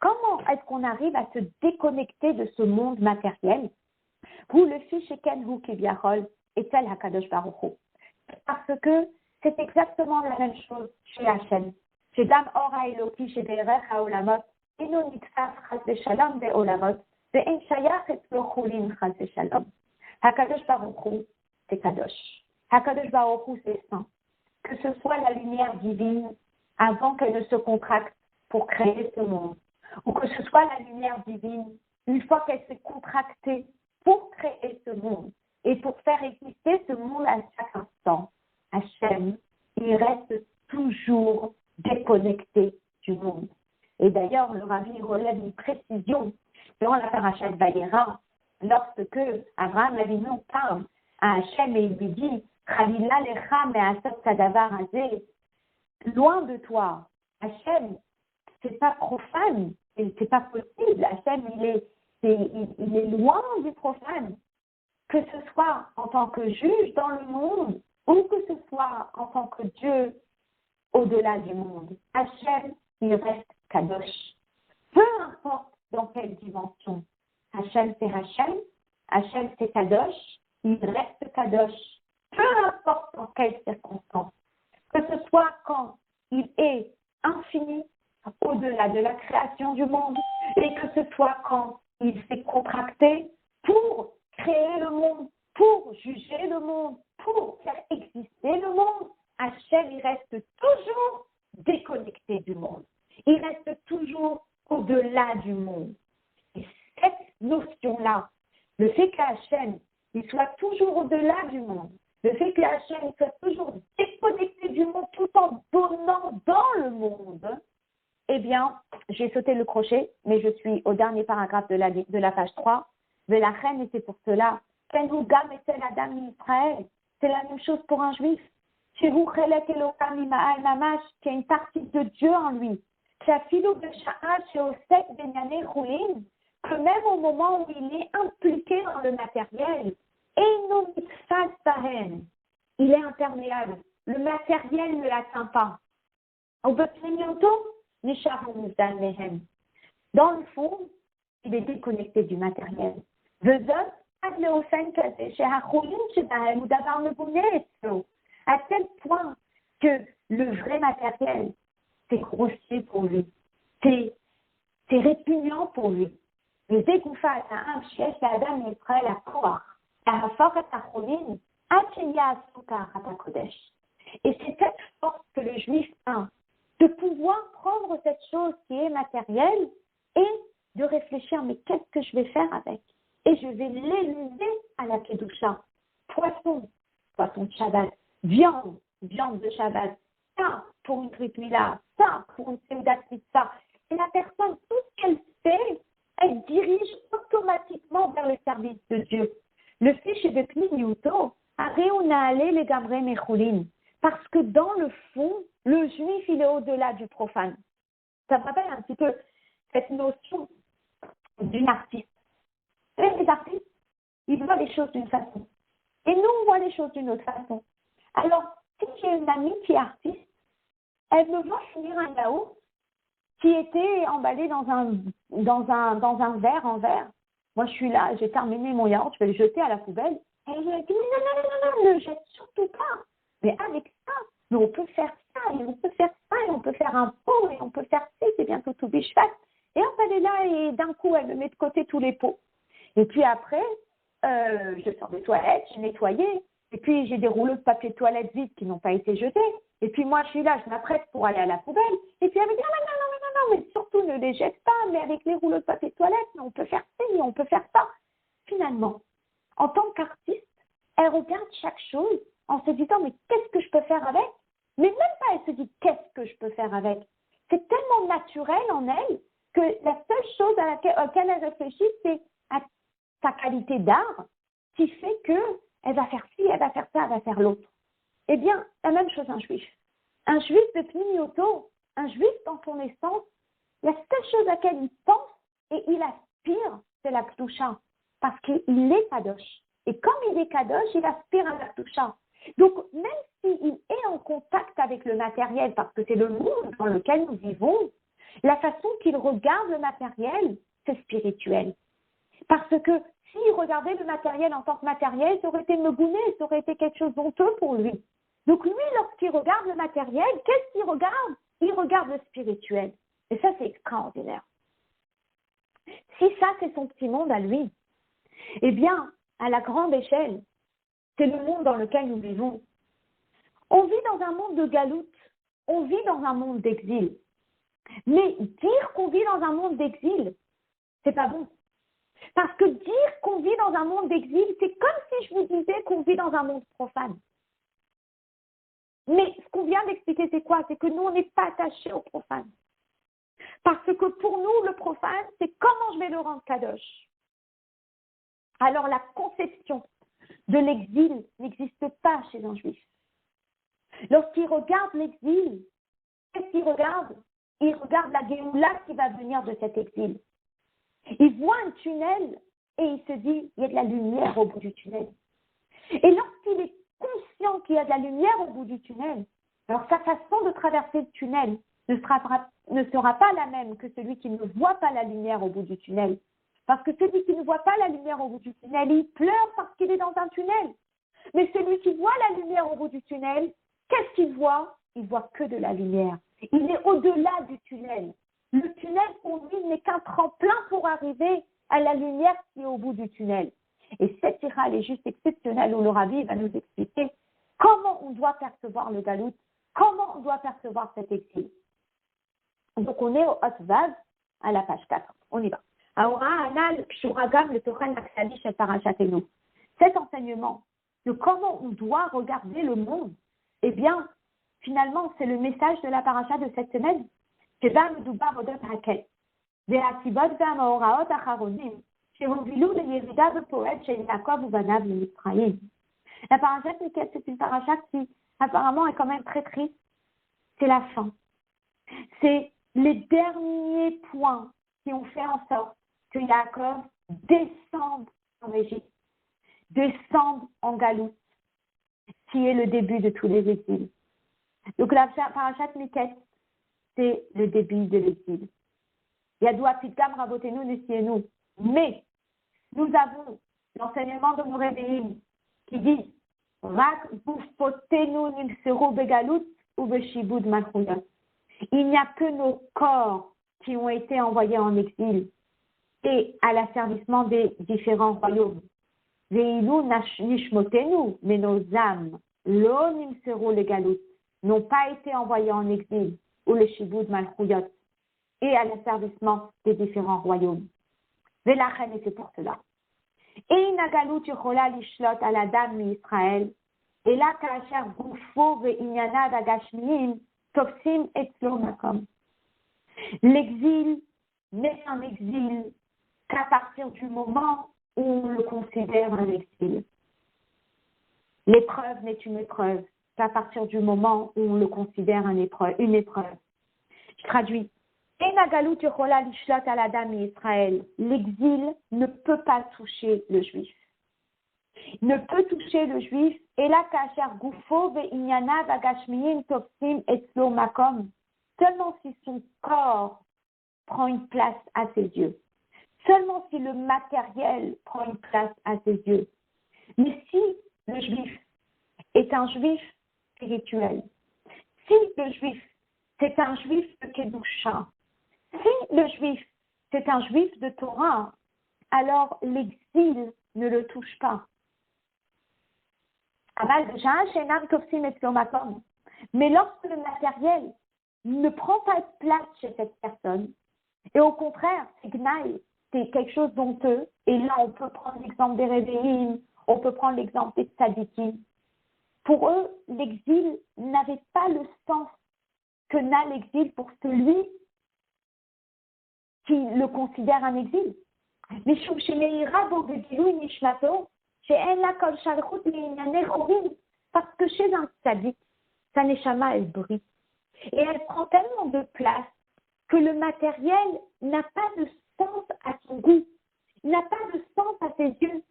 Comment est-ce qu'on arrive à se déconnecter de ce monde matériel? Vous le fiche Ken Hu Keviachol et tel Hakadosh Baruch Hu. Parce que c'est exactement la même chose chez Hachem. Chez Dam Ora Eloki, chez Derech HaOlamot, Ino Niksaf Chas Veshalom de Olamot, Ve'en Shayach et Lo Chulin Chas Veshalom. Hakadosh Baruch Hu, c'est Kadosh. Hakadosh Baruch Hu, c'est saint. Que ce soit la lumière divine avant qu'elle ne se contracte pour créer ce monde, ou que ce soit la lumière divine une fois qu'elle s'est contractée pour créer ce monde et pour faire exister ce monde à chaque instant. Hachem, il reste toujours déconnecté du monde. Et d'ailleurs, le Rabbi relève une précision dans la parashat Vayera, lorsque Abraham Avinu parle à Hachem et il lui dit Chalila lecha me'asot kadavar hazeh, loin de toi, Hachem, c'est pas profane, c'est pas possible. Hachem, il est loin du profane. Que ce soit en tant que juge dans le monde ou que ce soit en tant que Dieu au-delà du monde. Hachem, il reste Kadosh. Peu importe dans quelle dimension. Hachem, c'est Hachem. Hachem, c'est Kadosh. Il reste Kadosh. Peu importe dans quelles circonstances. Que ce soit quand il est infini au-delà de la création du monde et que ce soit quand il s'est contracté pour créer le monde, pour juger le monde, pour faire exister le monde, Hachem, il reste toujours déconnecté du monde. Il reste toujours au-delà du monde. Et cette notion-là, le fait qu'Hachem, il soit toujours au-delà du monde, le fait que Hachem soit toujours déconnecté du monde tout en donnant dans le monde, eh bien, j'ai sauté le crochet, mais je suis au dernier paragraphe de la page 3. Mais la reine, et c'est pour cela, c'est la même chose pour un juif. Chez vous, qui a une partie de Dieu en lui. Que même au moment où il est impliqué dans le matériel, il est imperméable. Le matériel ne l'atteint pas. Dans le fond, il est déconnecté du matériel. À tel point que le vrai matériel, c'est grossier pour lui. C'est répugnant pour lui. Et c'est cette force que le juif a de pouvoir prendre cette chose qui est matérielle et de réfléchir, mais qu'est-ce que je vais faire avec? Et je vais l'élever à la Kedusha. Poisson de Shabbat, viande de Shabbat, ça pour une Brit Mila, ça pour une Seudat Mitzvah. Et la personne, tout ce qu'elle fait, elle dirige automatiquement vers le service de Dieu. Le fiche de Pnimiuto, Areuna Ale les Gamre Mechulin. Parce que dans le fond, le juif, il est au-delà du profane. Ça me rappelle un petit peu cette notion d'une artiste. Les artistes, ils voient les choses d'une façon. Et nous, on voit les choses d'une autre façon. Alors, si j'ai une amie qui est artiste, elle me voit finir un yaourt qui était emballé dans un verre en verre. Moi, je suis là, j'ai terminé mon yaourt, je vais le jeter à la poubelle. Et elle me dit, non, ne jette surtout pas. Mais avec ça, mais on peut faire ça, et on peut faire ça, et on peut faire un pot, et on peut faire ça, c'est bientôt tout bichvat. Et hop, elle est là, et d'un coup, elle me met de côté tous les pots. Et puis après, je sors des toilettes, j'ai nettoyé, et puis j'ai des rouleaux de papier de toilette vides qui n'ont pas été jetés. Et puis moi, je suis là, je m'apprête pour aller à la poubelle. Et puis elle me dit, non, mais surtout ne les jette pas, mais avec les rouleaux de papier de toilette, mais on peut faire ça, mais on peut faire ça. Finalement, en tant qu'artiste, elle regarde chaque chose en se disant, mais qu'est-ce que je peux faire avec? Mais même pas, elle se dit, qu'est-ce que je peux faire avec? C'est tellement naturel en elle que la seule chose à laquelle elle réfléchit, c'est à sa qualité d'art qui fait qu'elle va faire ci, elle va faire ça, elle va faire l'autre. Eh bien, la même chose un juif. Un juif de Pnimioto, un juif dans son essence, la seule chose à laquelle il pense et il aspire, c'est la Kedusha. Parce qu'il est Kadosh. Et comme il est Kadosh, il aspire à la Kedusha. Donc, même s'il est en contact avec le matériel, parce que c'est le monde dans lequel nous vivons, La façon qu'il regarde le matériel, c'est spirituel. Parce que s'il regardait le matériel en tant que matériel, ça aurait été megouné, ça aurait été quelque chose d'honteux pour lui. Donc lui, lorsqu'il regarde le matériel, qu'est-ce qu'il regarde? Il regarde le spirituel. Et ça, c'est extraordinaire. Si ça, c'est son petit monde à lui, eh bien, à la grande échelle, c'est le monde dans lequel nous vivons. On vit dans un monde de galoute, on vit dans un monde d'exil. Mais dire qu'on vit dans un monde d'exil, c'est pas bon. Parce que dire qu'on vit dans un monde d'exil, c'est comme si je vous disais qu'on vit dans un monde profane. Mais ce qu'on vient d'expliquer, c'est quoi? C'est que nous, on n'est pas attachés au profane. Parce que pour nous, le profane, c'est comment je vais le rendre kadosh. Alors la conception de l'exil n'existe pas chez un juif. Lorsqu'il regarde l'exil, qu'est-ce qu'il regarde? Il regarde la Géoula qui va venir de cet exil. Il voit un tunnel et il se dit, il y a de la lumière au bout du tunnel. Et lorsqu'il est conscient qu'il y a de la lumière au bout du tunnel, alors sa façon de traverser le tunnel ne sera pas la même que celui qui ne voit pas la lumière au bout du tunnel. Parce que celui qui ne voit pas la lumière au bout du tunnel, il pleure parce qu'il est dans un tunnel. Mais celui qui voit la lumière au bout du tunnel, qu'est-ce qu'il voit? Il voit que de la lumière. Il est au-delà du tunnel. Le tunnel, pour lui, n'est qu'un tremplin pour arriver à la lumière qui est au bout du tunnel. Et cette ira, elle est juste exceptionnelle où le Rabbi va nous expliquer comment on doit percevoir le galout, comment on doit percevoir cet exil. Donc on est au Hot-Vav, à la page 4. On y va. Cet enseignement de comment on doit regarder le monde, eh bien, finalement, c'est le message de la paracha de cette semaine. La paracha de Miket, c'est une paracha qui apparemment est quand même très triste. C'est la fin. C'est les derniers points qui ont fait en sorte que Yaakov descende en Égypte, descende en Galoute, qui est le début de tous les exils. Donc la paracha de Miket, c'est le début de l'exil. Yadoua Pitkam Rabotenu Nesienu. Mais nous avons l'enseignement de nos réveillés qui dit Rak Boufotenu Nimseru Begalut ou Beshibud Malchuyot. Il n'y a que nos corps qui ont été envoyés en exil et à l'asservissement des différents royaumes. Veilu Nishmotenu, mais nos âmes, lo Nimseru Legalut, n'ont pas été envoyées en exil ou le Shibud Malchuyot et à l'asservissement des différents royaumes. Velachen, et c'est pour cela. Et Inagalut Yochola Lishlot à la dame Israël, et là, Kacher Goufo ve Inyana Dagashmiim, Tofsim et Makom. L'exil n'est un exil qu'à partir du moment où on le considère un exil. L'épreuve n'est une épreuve qu'à partir du moment où on le considère une épreuve. Je traduis. L'exil ne peut pas toucher le juif. Ne peut toucher le juif. Et là, seulement si son corps prend une place à ses yeux. Seulement si le matériel prend une place à ses yeux. Mais si le juif est un juif spirituel, si le juif c'est un juif de Kedusha, si le juif c'est un juif de Torah, alors l'exil ne le touche pas. Mais lorsque le matériel ne prend pas de place chez cette personne, et au contraire, c'est gnaï, c'est quelque chose d'honteux, et là on peut prendre l'exemple des réveillines, on peut prendre l'exemple des tzadikim. Pour eux, l'exil n'avait pas le sens que n'a l'exil pour celui qui le considère un exil. Parce que chez un tzadik, sa neshama, elle brille. Et elle prend tellement de place que le matériel n'a pas de sens à son goût, n'a pas de sens à ses yeux.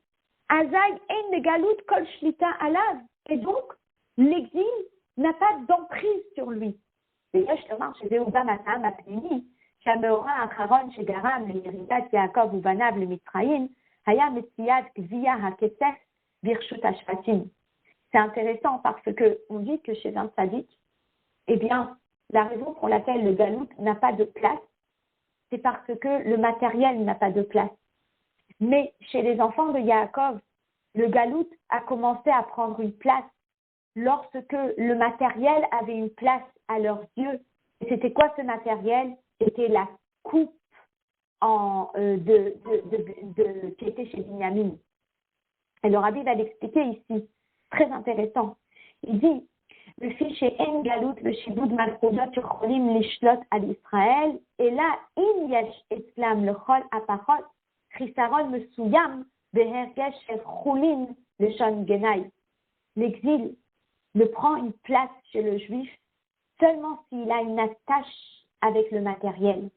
Et donc, l'exil n'a pas d'emprise sur lui. Et là, je te marche chez Obama, ma שהמאורע האחרון שגרם לירידת יעקב ובניו למצרים, היה מציאת גביע הכסף ברשות השבטים. C'est intéressant parce que on dit que chez un sadique, eh bien, la raison pour laquelle le galout n'a pas de place, c'est parce que le matériel n'a pas de place. Mais chez les enfants de Yaakov, le galout a commencé à prendre une place lorsque le matériel avait une place à leurs yeux. Et c'était quoi ce matériel? C'était la coupe qui était chez Binyamin. Et le rabbi va l'expliquer ici. Très intéressant. Il dit, le fichier En Galout, le Shiboud Malchoudot, Cholim, Lishlot à l'Israël, et là, In Yesh Eslam, le Chol Apachot, Chisaron Mesuyam, Behergesh Chulin, le Shon Genai. L'exil ne prend une place chez le juif seulement s'il a une attache avec le matériel.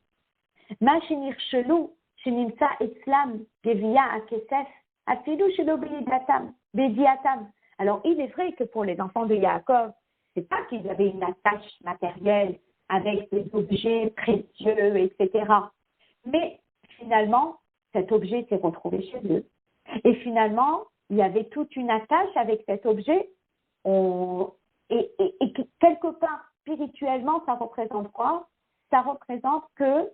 Ma Shenir Shelou, Shenimsa Eslam, Gevia Akesef, Afilou Shelo Bediatam. Alors, il est vrai que pour les enfants de Yaakov, c'est pas qu'ils avaient une attache matérielle avec des objets précieux, etc. Mais finalement, cet objet s'est retrouvé chez eux. Et finalement, il y avait toute une attache avec cet objet. Et quelque part, spirituellement, ça représente quoi? Ça représente que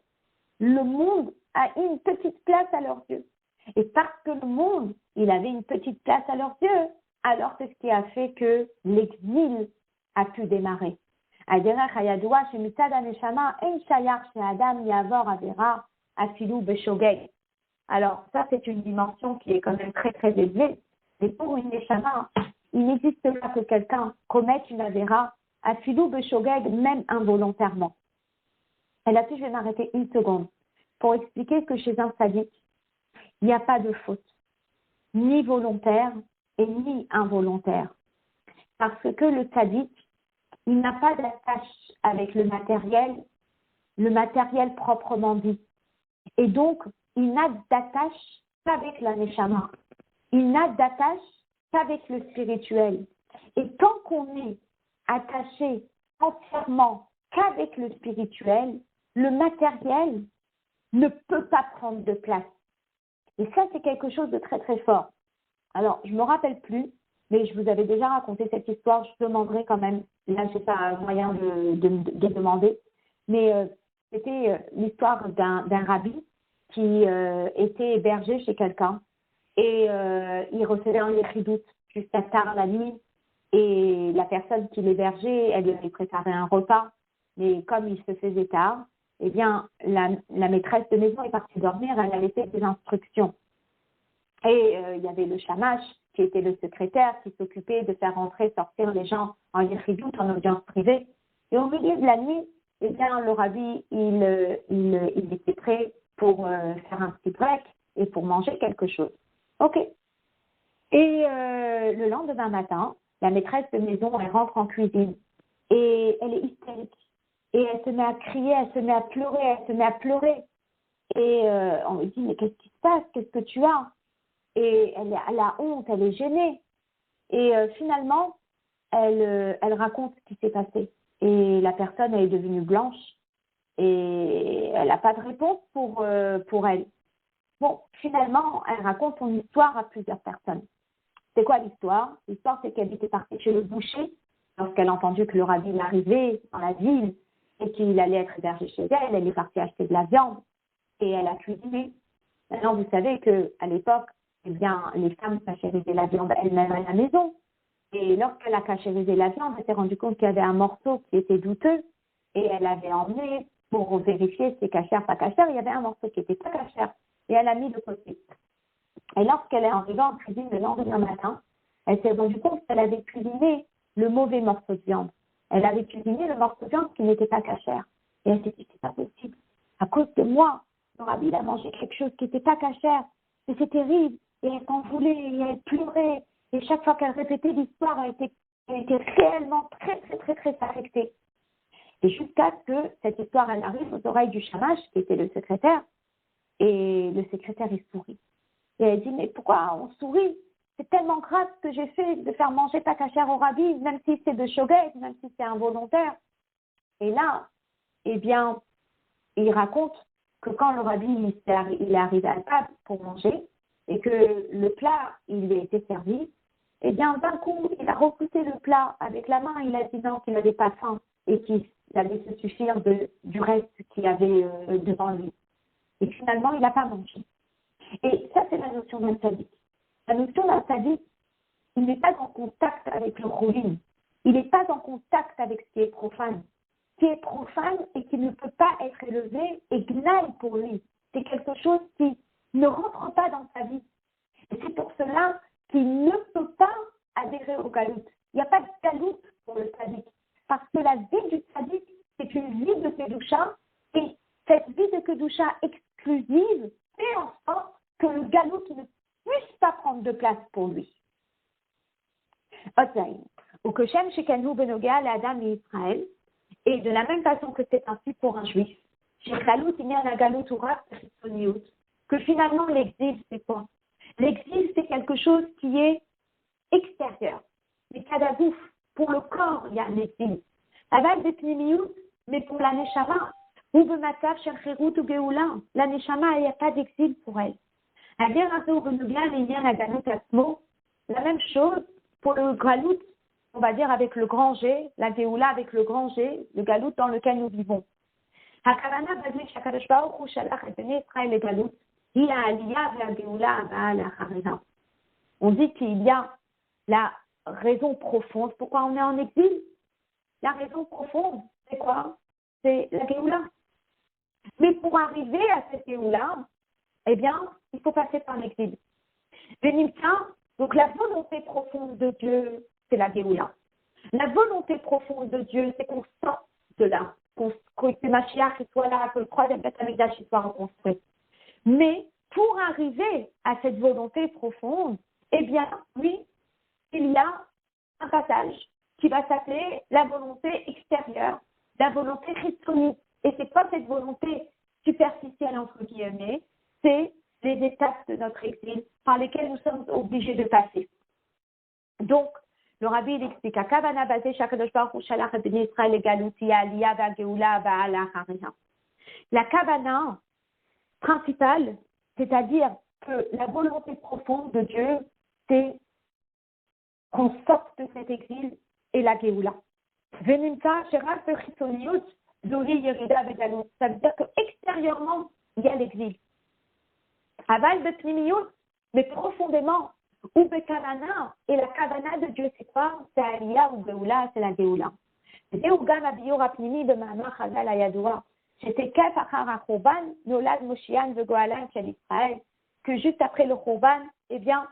le monde a une petite place à leurs yeux. Et parce que le monde, il avait une petite place à leurs yeux, alors c'est ce qui a fait que l'exil a pu démarrer. Alors, ça, c'est une dimension qui est quand même très, très élevée. Mais pour une neshama, il n'existe pas que quelqu'un commette une avéra, afilou beshogeg, même involontairement. Et là-dessus, je vais m'arrêter une seconde pour expliquer que chez un sadique, il n'y a pas de faute, ni volontaire et ni involontaire. Parce que le sadique, il n'a pas d'attache avec le matériel proprement dit. Et donc, il n'a d'attache qu'avec la neshama. Il n'a d'attache qu'avec le spirituel. Et tant qu'on est attaché entièrement qu'avec le spirituel, le matériel ne peut pas prendre de place. Et ça, c'est quelque chose de très, très fort. Alors, je ne me rappelle plus, mais je vous avais déjà raconté cette histoire. Je demanderai quand même. Là, je n'ai pas moyen de demander. Mais c'était l'histoire d'un rabbi qui était hébergé chez quelqu'un. Et il recevait un yéchidout jusqu'à tard la nuit. Et la personne qui l'hébergeait, elle lui avait préparé un repas. Mais comme il se faisait tard, eh bien, la maîtresse de maison est partie dormir, elle a laissé des instructions. Et il y avait le shamash, qui était le secrétaire, qui s'occupait de faire rentrer, sortir les gens en yéchidout, en audience privée. Et au milieu de la nuit, eh bien, le rabbi, il était prêt pour faire un petit break et pour manger quelque chose. OK. Et le lendemain matin, la maîtresse de maison, elle rentre en cuisine et elle est hystérique. Et elle se met à crier, elle se met à pleurer. Et on lui dit, mais qu'est-ce qui se passe? Qu'est-ce que tu as? Et elle a honte, elle est gênée. Et finalement, elle raconte ce qui s'est passé. Et la personne, elle est devenue blanche. Et elle n'a pas de réponse pour elle. Bon, finalement, elle raconte son histoire à plusieurs personnes. C'est quoi l'histoire? L'histoire, c'est qu'elle était partie chez le boucher lorsqu'elle a entendu que le rabbi arrivait dans la ville et qu'il allait être hébergé chez elle. Elle est partie acheter de la viande et elle a cuisiné. Maintenant, vous savez qu'à l'époque, eh bien, les femmes cachérisaient la viande elles-mêmes à la maison. Et lorsqu'elle a cachérisé la viande, elle s'est rendue compte qu'il y avait un morceau qui était douteux et elle avait emmené pour vérifier si c'est cachère, pas cachère. Il y avait un morceau qui n'était pas cachère et elle a mis de côté. Et lorsqu'elle est arrivée en cuisine le lendemain matin, elle s'est rendue compte qu'elle avait cuisiné le mauvais morceau de viande. Elle avait cuisiné le morceau de viande qui n'était pas cachère. Et elle s'est dit, c'est pas possible. À cause de moi, le rabbi a mangé quelque chose qui n'était pas cachère. Et c'est terrible. Et elle s'en voulait, et elle pleurait. Et chaque fois qu'elle répétait l'histoire, elle était réellement très, très, très, très affectée. Et jusqu'à ce que cette histoire, elle arrive aux oreilles du shamash, qui était le secrétaire. Et le secrétaire, il sourit. Et elle dit, mais pourquoi on sourit? C'est tellement grave ce que j'ai fait de faire manger pas cachère au rabbi, même si c'est de shogeg, même si c'est involontaire. Et là, eh bien, il raconte que quand le rabbi il est arrivé à table pour manger et que le plat il lui a été servi, eh bien d'un coup il a repoussé le plat avec la main, il a dit non qu'il n'avait pas faim et qu'il allait se suffire du reste qu'il y avait devant lui. Et finalement il n'a pas mangé. Et ça c'est la notion d'un tzaddik. La notion d'un tzaddik, il n'est pas en contact avec le cholim. Il n'est pas en contact avec ce qui est profane. Ce qui est profane et qui ne peut pas être élevé est gnaille pour lui. C'est quelque chose qui ne rentre pas dans sa vie. Et c'est pour cela qu'il ne peut pas adhérer au galout. Il n'y a pas de galout pour le tzaddik. Parce que la vie du tzaddik, c'est une vie de kedusha. Et cette vie de kedusha exclusive fait en sorte que le galout ne puisse pas prendre de place pour lui. Ou que Shem Shekanu Benoga la Adam et Israël, et de la même façon que c'est ainsi pour un juif, que finalement l'exil c'est quoi? L'exil c'est quelque chose qui est extérieur. Les kadabouf, pour le corps il y a un exil. Aval de Pnimiyut, mais pour la Neshama, ou Bematav Shercherut ou Geoula, la Neshama il n'y a pas d'exil pour elle. La même chose pour le galout, on va dire avec le grand G, la Géoula avec le grand G, le galout dans lequel nous vivons. On dit qu'il y a la raison profonde. Pourquoi on est en exil? La raison profonde, c'est quoi? C'est la Géoula. Mais pour arriver à cette Géoula, eh bien, il faut passer par l'exil. Donc la volonté profonde de Dieu, c'est la Géoula. La volonté profonde de Dieu, c'est qu'on sorte de là, que Mashiach soit là, que le troisième Beth Amikdash soit reconstruit. Mais pour arriver à cette volonté profonde, eh bien, oui, il y a un passage qui va s'appeler la volonté extérieure, la volonté christonique. Et c'est quoi cette volonté superficielle, entre guillemets? C'est les étapes de notre exil par lesquelles nous sommes obligés de passer. Donc, le rabbi il explique la kavana principale, c'est-à-dire que la volonté profonde de Dieu, c'est qu'on sorte de cet exil et la Géoula. Ça veut dire qu'extérieurement, il y a l'exil. Aval de Pnimiyut, mais profondément, ou Bekavana, et la Kavana de Dieu, c'est quoi? C'est Aliyah ou Géoula, c'est la Géoula. C'était Ugam Abiyur Apnimi de Mahamar Chazal Ayadua. C'était Kef Achar HaChurban, Nolad Moshian de Goalan Shel Israël, que juste après le Churban, eh bien,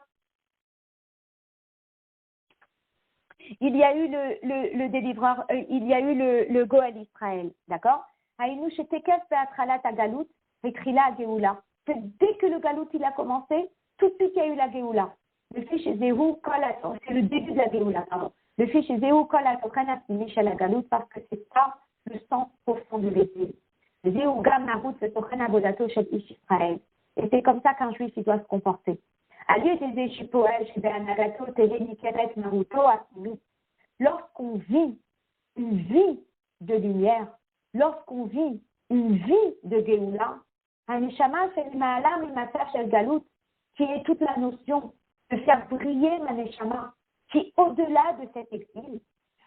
il y a eu le délivreur, il y a eu le Goal Israël, d'accord? Haïnou Shetekef Be'atralat Agalut, Vetrila Géoula. C'est dès que le Galout il a commencé, tout de suite il y a eu la Géoula. Le fiche Zéhou Kol, c'est le début de la Géoula, pardon. Le fiche Zéhou Kol Atokhan Afinish à la Galout parce que c'est ça le sens profond de l'exil. Zéhou Gam Narout Vetokhan Abodato Shet Ish Israël. Et c'est comme ça qu'un juif il doit se comporter. Alié des Shipoel, chez Be'anagato, Télé Nikeret Naruto, Asimi. Lorsqu'on vit une vie de lumière, lorsqu'on vit une vie de Géoula, Haneshama, c'est le Ma'alam et Mataf Shel Galout, qui est toute la notion de faire briller ma Neshama, qui est au-delà de cet exil.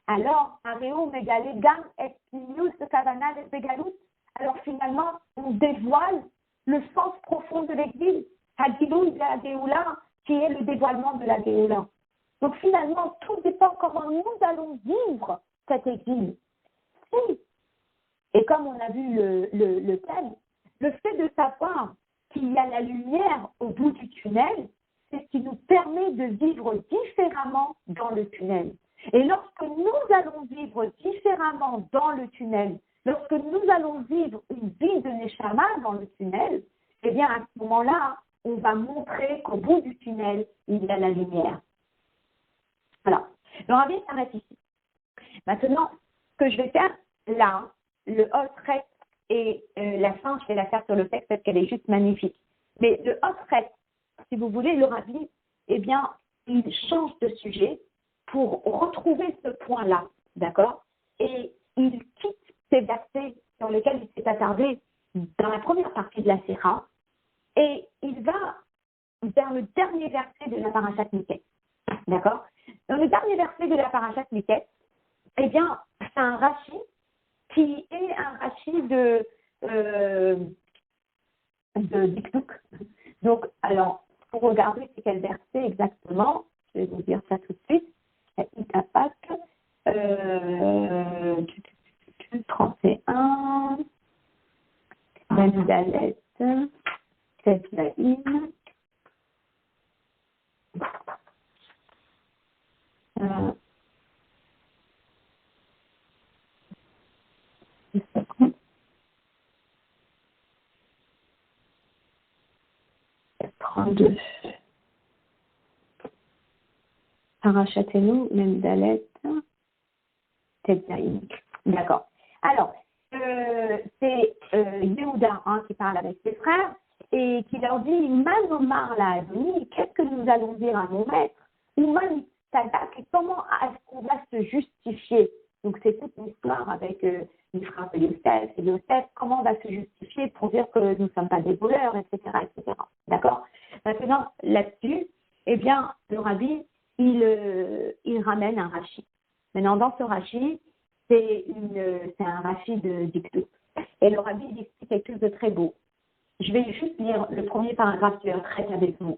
Alors, Areo Megale Gam et Pnimius de Kavana de Galout, alors finalement, on dévoile le sens profond de l'exil, Hagilou de la Géoula, qui est le dévoilement de la Géoula. Donc finalement, tout dépend comment nous allons vivre cet exil. Si, et comme on a vu le thème, le fait de savoir qu'il y a la lumière au bout du tunnel, c'est ce qui nous permet de vivre différemment dans le tunnel. Et lorsque nous allons vivre différemment dans le tunnel, lorsque nous allons vivre une vie de Neshama dans le tunnel, eh bien à ce moment-là, on va montrer qu'au bout du tunnel, il y a la lumière. Voilà. Le rabbi s'arrête ici. Maintenant, ce que je vais faire là, le hot et la fin, je vais la faire sur le texte parce qu'elle est juste magnifique. Mais le hot si vous voulez, le rabbi, eh bien, il change de sujet pour retrouver ce point-là, d'accord? Et il quitte ces versets sur lesquels il s'est attardé dans la première partie de la Séra, et il va vers le dernier verset de la Parashat Miketz. D'accord? Dans le dernier verset de la Parashat Miketz, eh bien, c'est un Rashi qui est un Rashi de Dikduk. Donc, alors, pour regarder c'est quel verset exactement, je vais vous dire ça tout de suite. Itapak, 31, Dalet, Teflaïm, 32. Parachatenu, même Dalet, Teflaïm. D'accord. Alors, c'est Yehuda qui parle avec ses frères et qui leur dit Manomar la Adoni, qu'est-ce que nous allons dire à mon maître? Ouman Tadak, comment est-ce qu'on va se justifier? Donc, c'est toute l'histoire avec les frères de Yosef et Yosef, comment on va se justifier pour dire que nous ne sommes pas des voleurs, etc. etc. D'accord? Maintenant, là-dessus, eh bien, le rabbi, il ramène un Rashi. Maintenant, dans ce Rashi, c'est un Rashi de Dikduk. Et le rabbi dit quelque chose de très beau. Je vais juste lire le premier paragraphe du Trait avec vous.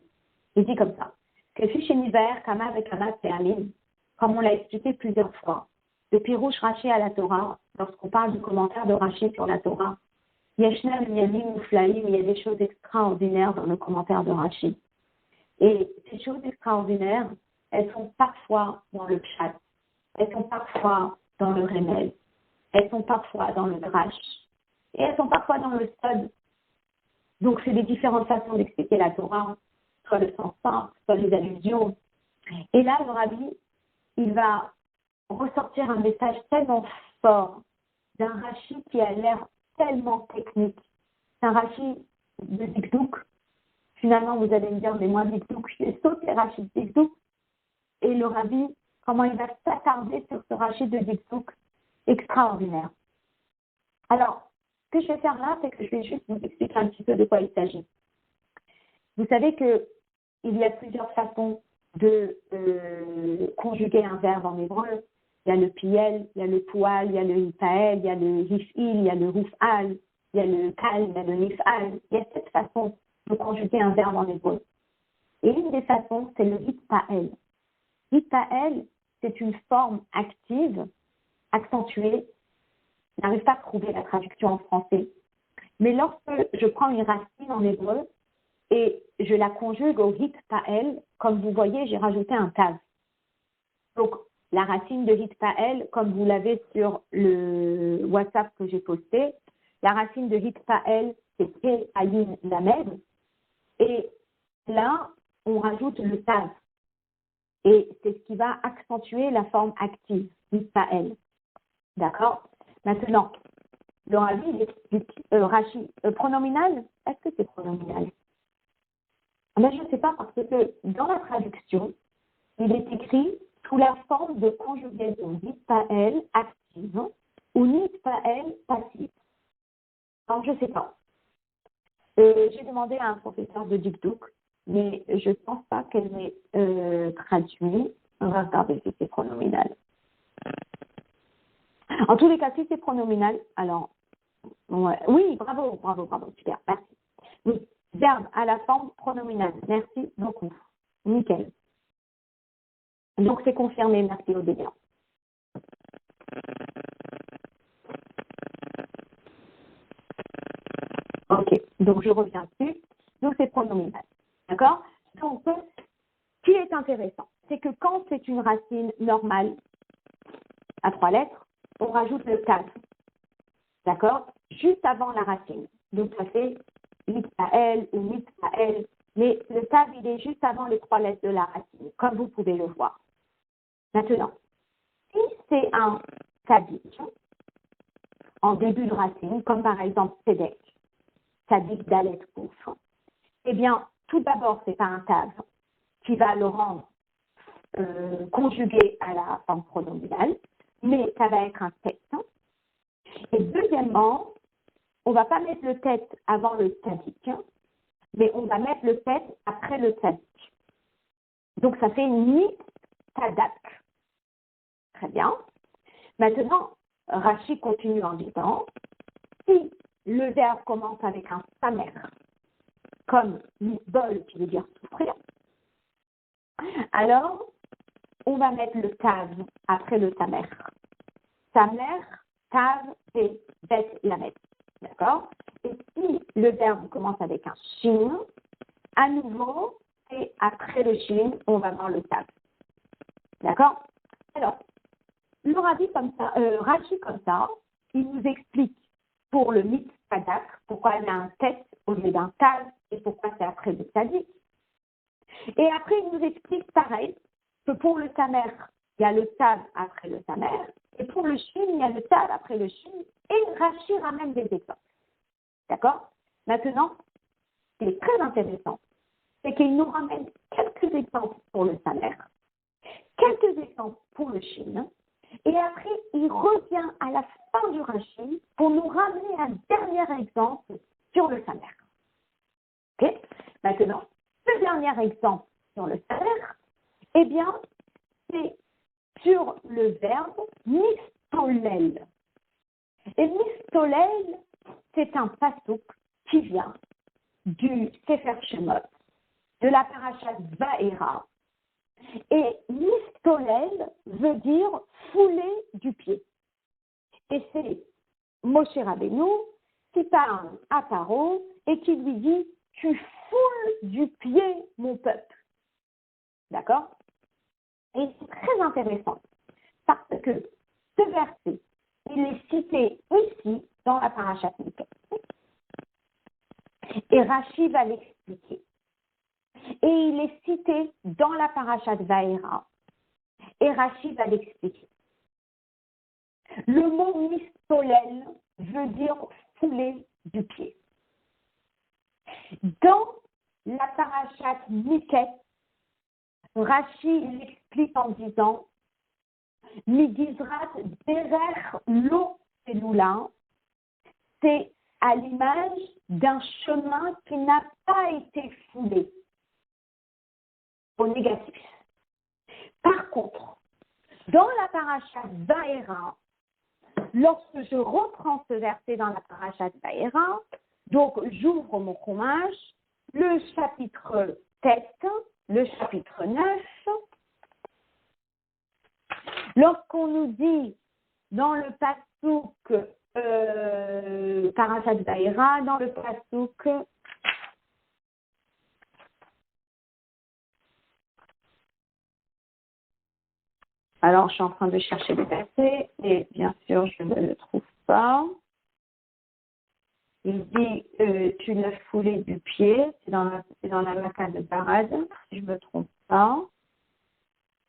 Il dit comme ça. Que Ficheniver, Kama et Kama Théalim, comme on l'a expliqué plusieurs fois, de Pirouche Rashi à la Torah, lorsqu'on parle du commentaire de Rashi sur la Torah, Yeshna, Yamin, Mouflaïm, il y a des choses extraordinaires dans le commentaire de Rashi. Et ces choses extraordinaires, elles sont parfois dans le chat, elles sont parfois dans le remède, elles sont parfois dans le drash, et elles sont parfois dans le sod. Donc, c'est des différentes façons d'expliquer la Torah, soit le sens simple, soit les allusions. Et là, le rabbi, il va ressortir un message tellement fort d'un Rashi qui a l'air tellement technique. C'est un Rashi de Dikduk. Finalement, vous allez me dire, mais moi, Dikduk, j'ai sauté Rashi de Dikduk. Et le rabbi, comment il va s'attarder sur ce Rashi de Dikduk extraordinaire. Alors, ce que je vais faire là, c'est que je vais juste vous expliquer un petit peu de quoi il s'agit. Vous savez qu'il y a plusieurs façons de conjuguer un verbe en hébreu. Il y a le piel, il y a le poual, il y a le hipael, il y a le hifil, il y a le roufal, il y a le kal, il y a le nifal. Il y a cette façon de conjuguer un verbe en hébreu. Et une des façons, c'est le hitpael. Hitpael, c'est une forme active, accentuée. Je n'arrive pas à trouver la traduction en français. Mais lorsque je prends une racine en hébreu et je la conjugue au hitpael, comme vous voyez, j'ai rajouté un tav. Donc, la racine de hitpael, comme vous l'avez sur le WhatsApp que j'ai posté, la racine de hitpael, c'est P, Ayin, Lamed. Et là, on rajoute le tav. Et c'est ce qui va accentuer la forme active, hitpael. D'accord? Maintenant, le rabbi explique Rashi, pronominal, est-ce que c'est pronominal? Mais je ne sais pas parce que dans la traduction, il est écrit sous la forme de conjugaison nitpael active ou nitpael passive. Alors, je ne sais pas. J'ai demandé à un professeur de Dikduk, mais je ne pense pas qu'elle m'ait traduit. On va regarder si c'est pronominal. En tous les cas, si c'est pronominal, alors, ouais. Oui, bravo, bravo, bravo, super, merci. Oui, verbe à la forme pronominale. Merci beaucoup. Nickel. Donc, c'est confirmé, merci Odélia. Ok, donc je reviens dessus. Donc, c'est pronominal. D'accord? Donc, ce qui est intéressant, c'est que quand c'est une racine normale, à 3 lettres, on rajoute le tav. D'accord? Juste avant la racine. Donc, ça fait mitpael ou mitpael. Mais le tav, il est juste avant les 3 lettres de la racine, comme vous pouvez le voir. Maintenant, si c'est un tzadik en début de racine, comme par exemple tzedek, tzadik dalet kouf, eh bien, tout d'abord, c'est pas un tav qui va le rendre conjugué à la forme pronominale, mais ça va être un texte. Et deuxièmement, on ne va pas mettre le tête avant le tzaddik, mais on va mettre le tête après le tzaddik. Donc, ça fait Mitzadak. Très bien. Maintenant, Rashi continue en disant, si le verbe commence avec un samer, comme mitbol, qui veut dire souffrir, alors on va mettre le tav après le samer. Samer, tav et bet lamet. D'accord? Et si le verbe commence avec un shin, à nouveau, et après le shin, on va voir le tav. D'accord? Alors, le Rashi comme ça, il nous explique pour le mitzadak, pourquoi il y a un tête au lieu d'un tav et pourquoi c'est après le tzadik. Et après, il nous explique pareil, que pour le samer, il y a le tav après le samer, et pour le shin, il y a le tav après le shin, et Rashi ramène des exemples. D'accord? Maintenant, ce qui est très intéressant, c'est qu'il nous ramène quelques exemples pour le samer, quelques exemples pour le shin, et après, il revient à la fin du Rashi pour nous ramener un dernier exemple sur le samer. Ok? Maintenant, ce dernier exemple sur le samer, eh bien, c'est sur le verbe mistolel. Et mistolel, c'est un pasuk qui vient du Sefer Shemot, de la parashat Vaera. Et mistolel veut dire fouler du pied. Et c'est Moshe Rabbeinu qui parle à Paro et qui lui dit « Tu foules du pied mon peuple ». D'accord? Et c'est très intéressant parce que ce verset, il est cité ici dans la parashat Miketz. Et Rashi va l'expliquer. Et il est cité dans la parashat Vaera. Et Rashi va l'expliquer. Le mot mistolel veut dire fouler du pied. Dans la parashat Miketz, Rashi l'explique en disant Migizrat derer lo selula, c'est à l'image d'un chemin qui n'a pas été foulé au négatif. Par contre, dans la parashat Vaera, lorsque je reprends ce verset dans la parashat Vaera, donc j'ouvre mon chumash, le chapitre 7, le chapitre 9, lorsqu'on nous dit dans le pasuk parashat Vaera, dans le pasuk alors je suis en train de chercher le verset et bien sûr je ne le trouve pas. Il dit tu l'as foulé du pied, c'est dans la Maka de Barad, si je ne me trompe pas.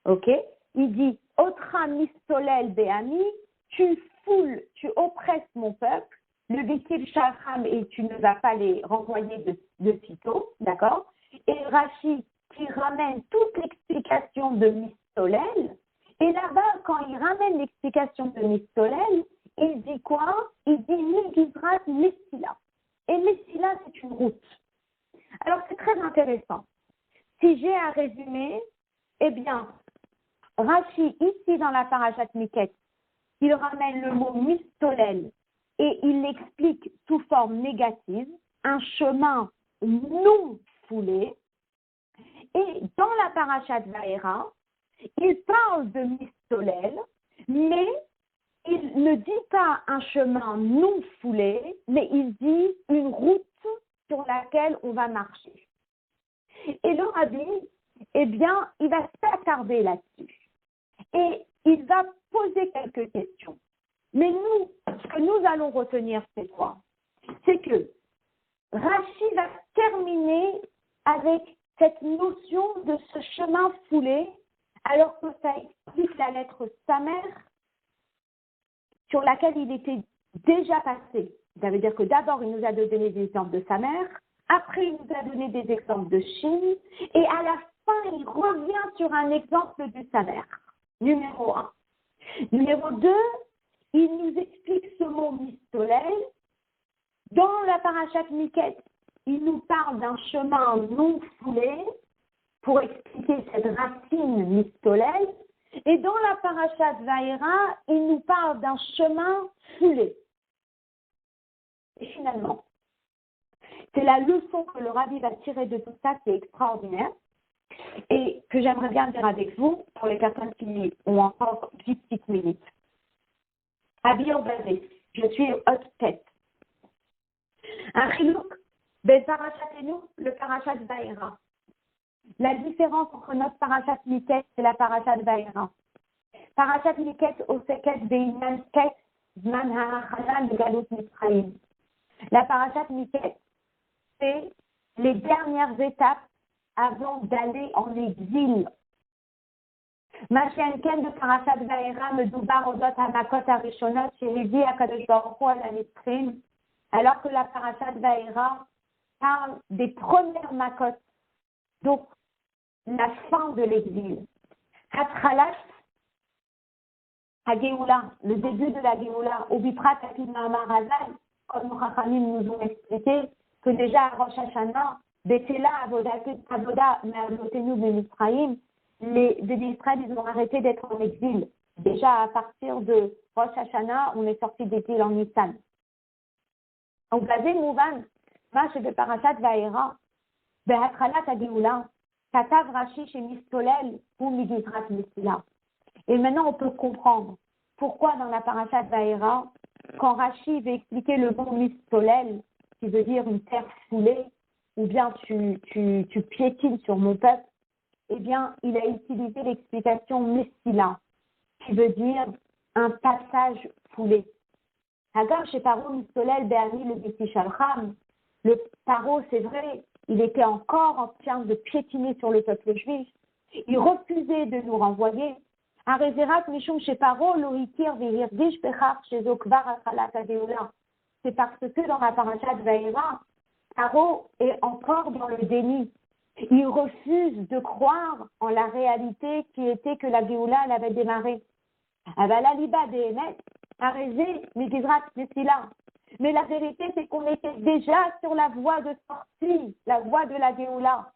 Ok. Il dit Otra mistolel be'ami, tu foules, tu oppresses mon peuple, le Vikil Shacham et tu ne vas pas les renvoyer de sitôt, d'accord? Et Rashi qui ramène toute l'explication de mistolel, et là-bas, quand il ramène l'explication de mistolel, il dit quoi? Il dit Migizrat Messila. Et Messila, c'est une route. Alors, c'est très intéressant. Si j'ai à résumer, eh bien, Rashi, ici dans la parashat Miketz, il ramène le mot mistolel et il l'explique sous forme négative, un chemin non foulé. Et dans la parashat Vaera, il parle de mistolel, mais il ne dit pas un chemin non foulé, mais il dit une route sur laquelle on va marcher. Et le rabbi, eh bien, il va s'attarder là-dessus. Et il va poser quelques questions. Mais nous, ce que nous allons retenir cette fois, c'est que Rashi va terminer avec cette notion de ce chemin foulé, alors que ça explique la lettre Samer, sur laquelle il était déjà passé. Ça veut dire que d'abord, il nous a donné des exemples de Samer, après, il nous a donné des exemples de Shin, et à la fin, il revient sur un exemple du Samer. Numéro 1. Numéro 2, il nous explique ce mot mistolel Dans la parashat Miket, il nous parle d'un chemin non foulé pour expliquer cette racine mistolel. Et dans la parashat Vaïra, il nous parle d'un chemin foulé. Et finalement, c'est la leçon que le Rabbi va tirer de tout ça qui est extraordinaire et que j'aimerais bien dire avec vous pour les personnes qui ont encore 10 petites minutes. Abir Bazé, je suis haute tête. Un chilouk, ben parachatenu, le parachat Vaïra. La différence entre notre parachat Miket et la parachat Vaïra. Parachat Miket au seket beinyan ket zman ha'achana de Galut Mitzrayim. La parachat Miket, c'est les dernières étapes avant d'aller en exil. Machenken de parachat Vaïra me doubar odot hamakot harishonot shehivi hakadosh baruch hu al hamitzrim, alors que la parachat Vaïra parle des premières makot, donc la fin de l'exil. Hatchalat Hageoula, le début de la Géoula, au Biprat Akid Mahamar Hazal, comme nos Chachamim nous ont expliqué, que déjà à Rosh Hashanah, Betela Avoda Me'avotenu B'Mitzrayim, les Béné Israël, ils ont arrêté d'être en exil. Déjà à partir de Rosh Hashanah, on est sorti d'exil en Nissan. Donc, Bazé Mouvan, Mash de Parashat Vaïra, Be'atchalat Hageoula, Katav Rashi chez Mistolel ou Migizrat Mistila. Et maintenant, on peut comprendre pourquoi dans la parashat Vaïra, quand Rashi veut expliquer le mot mistolel, qui veut dire une terre foulée, ou bien tu piétines sur mon peuple, eh bien, il a utilisé l'explication mestila, qui veut dire un passage foulé. Hagar chez Paro mistolel be'ani le betishalcham. Le Paro, c'est vrai, il était encore en train de piétiner sur le peuple juif. Il refusait de nous renvoyer. C'est parce que dans la parashat Vaïra, Paro est encore dans le déni. Il refuse de croire en la réalité qui était que la Géoula avait démarré. Mais la vérité, c'est qu'on était déjà sur la voie de sortie, la voie de la Géoula.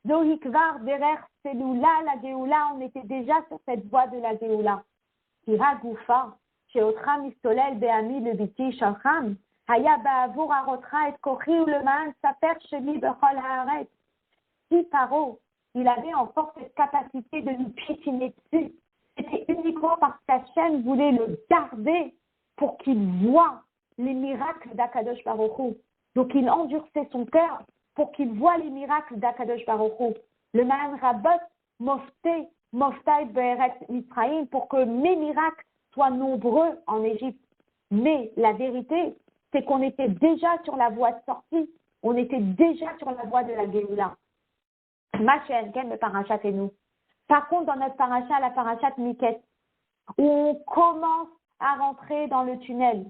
Zohikvar derer celui-là, la Géoula, on était déjà sur cette voie de la Géoula. Kira Goufa, chez Otra Mistolel Beami le Biti Shalcham, Haya Ba'avour Arotra et Kochi ou le Man, Saper Sheli Bechol Haaret. Si Paro, il avait encore cette capacité de nous piétiner dessus, c'était uniquement parce qu'Hachem voulait le garder pour qu'il voie les miracles d'Akadosh Baruch Hu. Donc il endurçait son cœur pour qu'il voie les miracles d'Akadosh Baruch Hu. Le Man Rabot Moftai Be'eret Mitzrayim, pour que mes miracles soient nombreux en Égypte. Mais la vérité, c'est qu'on était déjà sur la voie de sortie. On était déjà sur la voie de la Géoula. Machenken, le parachat et nous. Par contre, dans notre parachat, la parachat Miket, où on commence à rentrer dans le tunnel,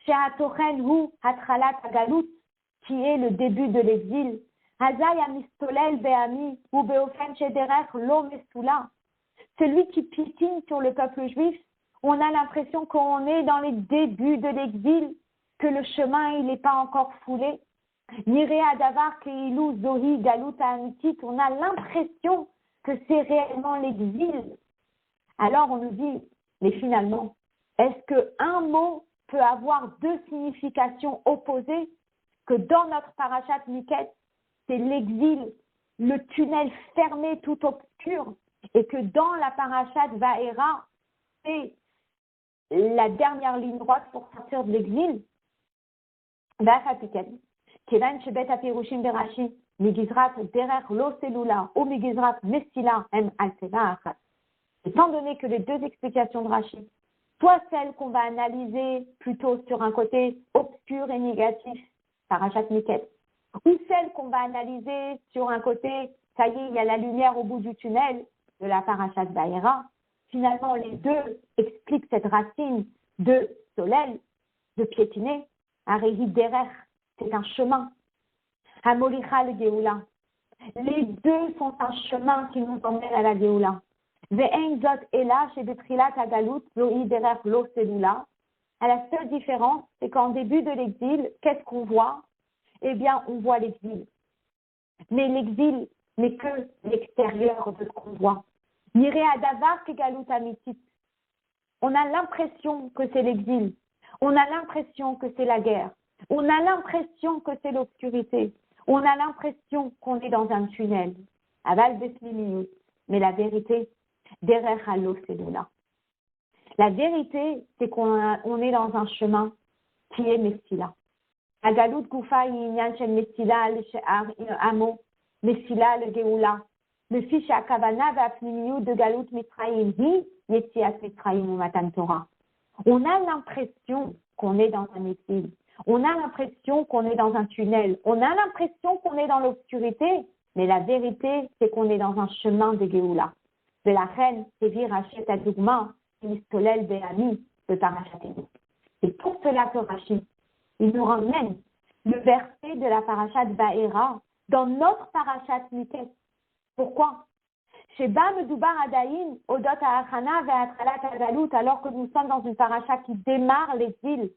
chez Hatochen Hu Hatralat Agalut, qui est le début de l'exil, Hazay Amistolel Beami ou Beofen Shederech Lo Mesula, celui qui piétine sur le peuple juif, on a l'impression qu'on est dans les débuts de l'exil, que le chemin il n'est pas encore foulé. Nirea Davar Keilu Zohi Galuta Amitit, on a l'impression que c'est réellement l'exil. Alors on nous dit, mais finalement, est-ce qu'un mot peut avoir deux significations opposées? Que dans notre parashat Miket, c'est l'exil, le tunnel fermé tout obscur, et que dans la parashat Vaïra, c'est la dernière ligne droite pour sortir de l'exil. Kevan Shebet Apirushim Berashi, Migizrat Derer Lo Selula, ou Migizrat Mestila M Alseva Achat. Étant donné que les deux explications de Rashi, soit celle qu'on va analyser plutôt sur un côté obscur et négatif, parashat Miket, ou celle qu'on va analyser sur un côté, ça y est, il y a la lumière au bout du tunnel de la parashat Vaïra. Finalement, les deux expliquent cette racine de solel, de piétiner. Arehi Derer, c'est un chemin. Hamolicha le Géoula. Les deux sont un chemin qui nous emmène à la Géoula. Ve'en zot ela shebetrilat hagalut zohi derer lo selula. À la seule différence, c'est qu'en début de l'exil, qu'est-ce qu'on voit? Eh bien, on voit l'exil. Mais l'exil n'est que l'extérieur de ce qu'on voit. Niré Adavar Kegalut Amitit. On a l'impression que c'est l'exil. On a l'impression que c'est la guerre. On a l'impression que c'est l'obscurité. On a l'impression qu'on est dans un tunnel. Aval Beslimiyut. Mais la vérité, derrière Halo, c'est là. La vérité, c'est qu'on est dans un chemin qui est Messila. Agalut Goufa Yinyan Shel Messila Amo, Messila le Geoula. Le fiche à Kavana Vapnimiyut de Galut Mitraïm Hi, Yetziat Mitraïm ou Matan Torah. On a l'impression qu'on est dans un exil. On a l'impression qu'on est dans un tunnel. On a l'impression qu'on est dans l'obscurité. Mais la vérité, c'est qu'on est dans un chemin de Géoula. De la reine, Sévir Rachid Adougma, Mistolel Béami, de Parachatenu. C'est pour cela que Rachid, il nous ramène le verset de la Parachat Ba'era dans notre Parachat Mikes. Pourquoi? Sheba Medoubar Adaïn, Odot Ahana Ve'atralat Agalut, alors que nous sommes dans une paracha qui démarre l'exil.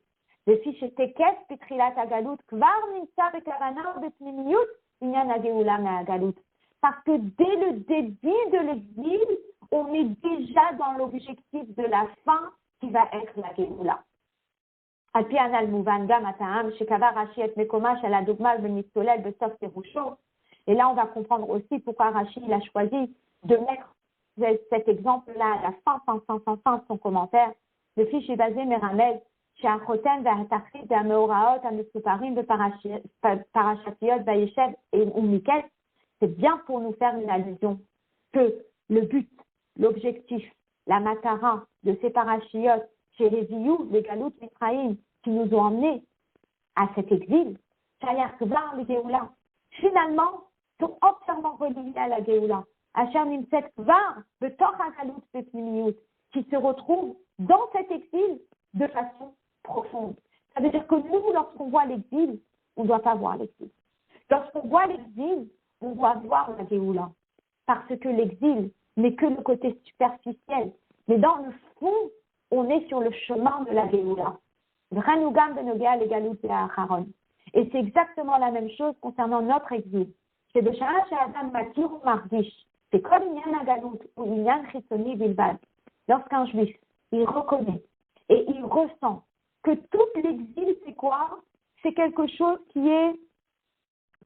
Le fiche Tekes Petrilat Agalut, Kvar Nimsa Bekavana Betmimiyut, Inyan Ageula Me'agalut. Parce que dès le début de l'exil, on est déjà dans l'objectif de la fin qui va être la Geoula. Alpi Anal Mouvan Gam Ataam, Shekava Rashi et Mekoma, Shala Dogmal Benistolel, Besof Terusho. Et là, on va comprendre aussi pourquoi Rashi il a choisi de mettre cet exemple-là à la fin de son commentaire. Le fiche est basé Meramel, chez Achoten, Ve'atachid, Ve'ameoraot, Amesuparim, Ve'parachatiot, Ve'yeshev et Umikel. C'est bien pour nous faire une allusion que le but, l'objectif, la matara de ces parachiotes chez les Iyou, les Galut Mitraïm, qui nous ont emmenés à cet exil, Shayar Kvar, les Géoula, finalement, sont entièrement reliés à la Géoula. Asher Nimset Kvar, le Torah Galut Betmimiyut, qui se retrouve dans cet exil de façon profonde. Ça veut dire que nous, lorsqu'on voit l'exil, on ne doit pas voir l'exil. Lorsqu'on voit l'exil, on doit voir la Géoula. Parce que l'exil n'est que le côté superficiel. Mais dans le fond, on est sur le chemin de la Géoula. Ranugam Benoga le Galut et Aharon. Et c'est exactement la même chose concernant notre exil. C'est de Shara Adam Matir ou Mardish. C'est comme Inyan Agalut ou Inyan Chitsoni Bilbad. Lorsqu'un juif, il reconnaît et il ressent que tout l'exil, c'est quoi? C'est quelque chose qui est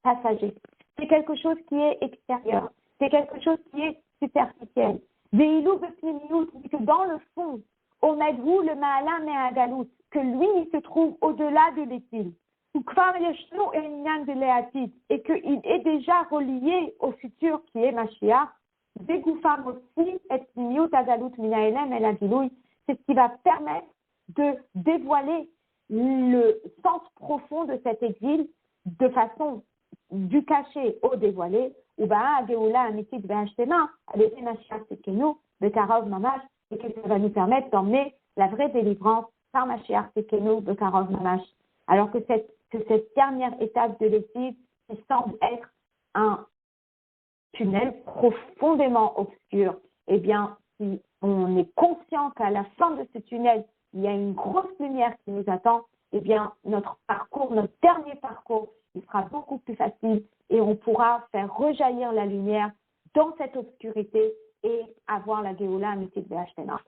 passager. C'est quelque chose qui est extérieur. C'est quelque chose qui est superficiel. Veilou Betmimiyut dit que dans le fond, on a vu le Ma'alam et Agalut, que lui, il se trouve au-delà de l'exil. Et qu'il est déjà relié au futur qui est Mashiach. C'est ce qui va permettre de dévoiler le sens profond de cet exil de façon du caché au dévoilé. Et que ça va nous permettre d'emmener la vraie délivrance par Mashiach Sekenu de Karov Mamash. Alors que cette dernière étape de l'exil, qui semble être un tunnel profondément obscur, eh bien, si on est conscient qu'à la fin de ce tunnel, il y a une grosse lumière qui nous attend, eh bien, notre parcours, notre dernier parcours, il sera beaucoup plus facile et on pourra faire rejaillir la lumière dans cette obscurité et avoir la Géoula Amitit Be'ashtena.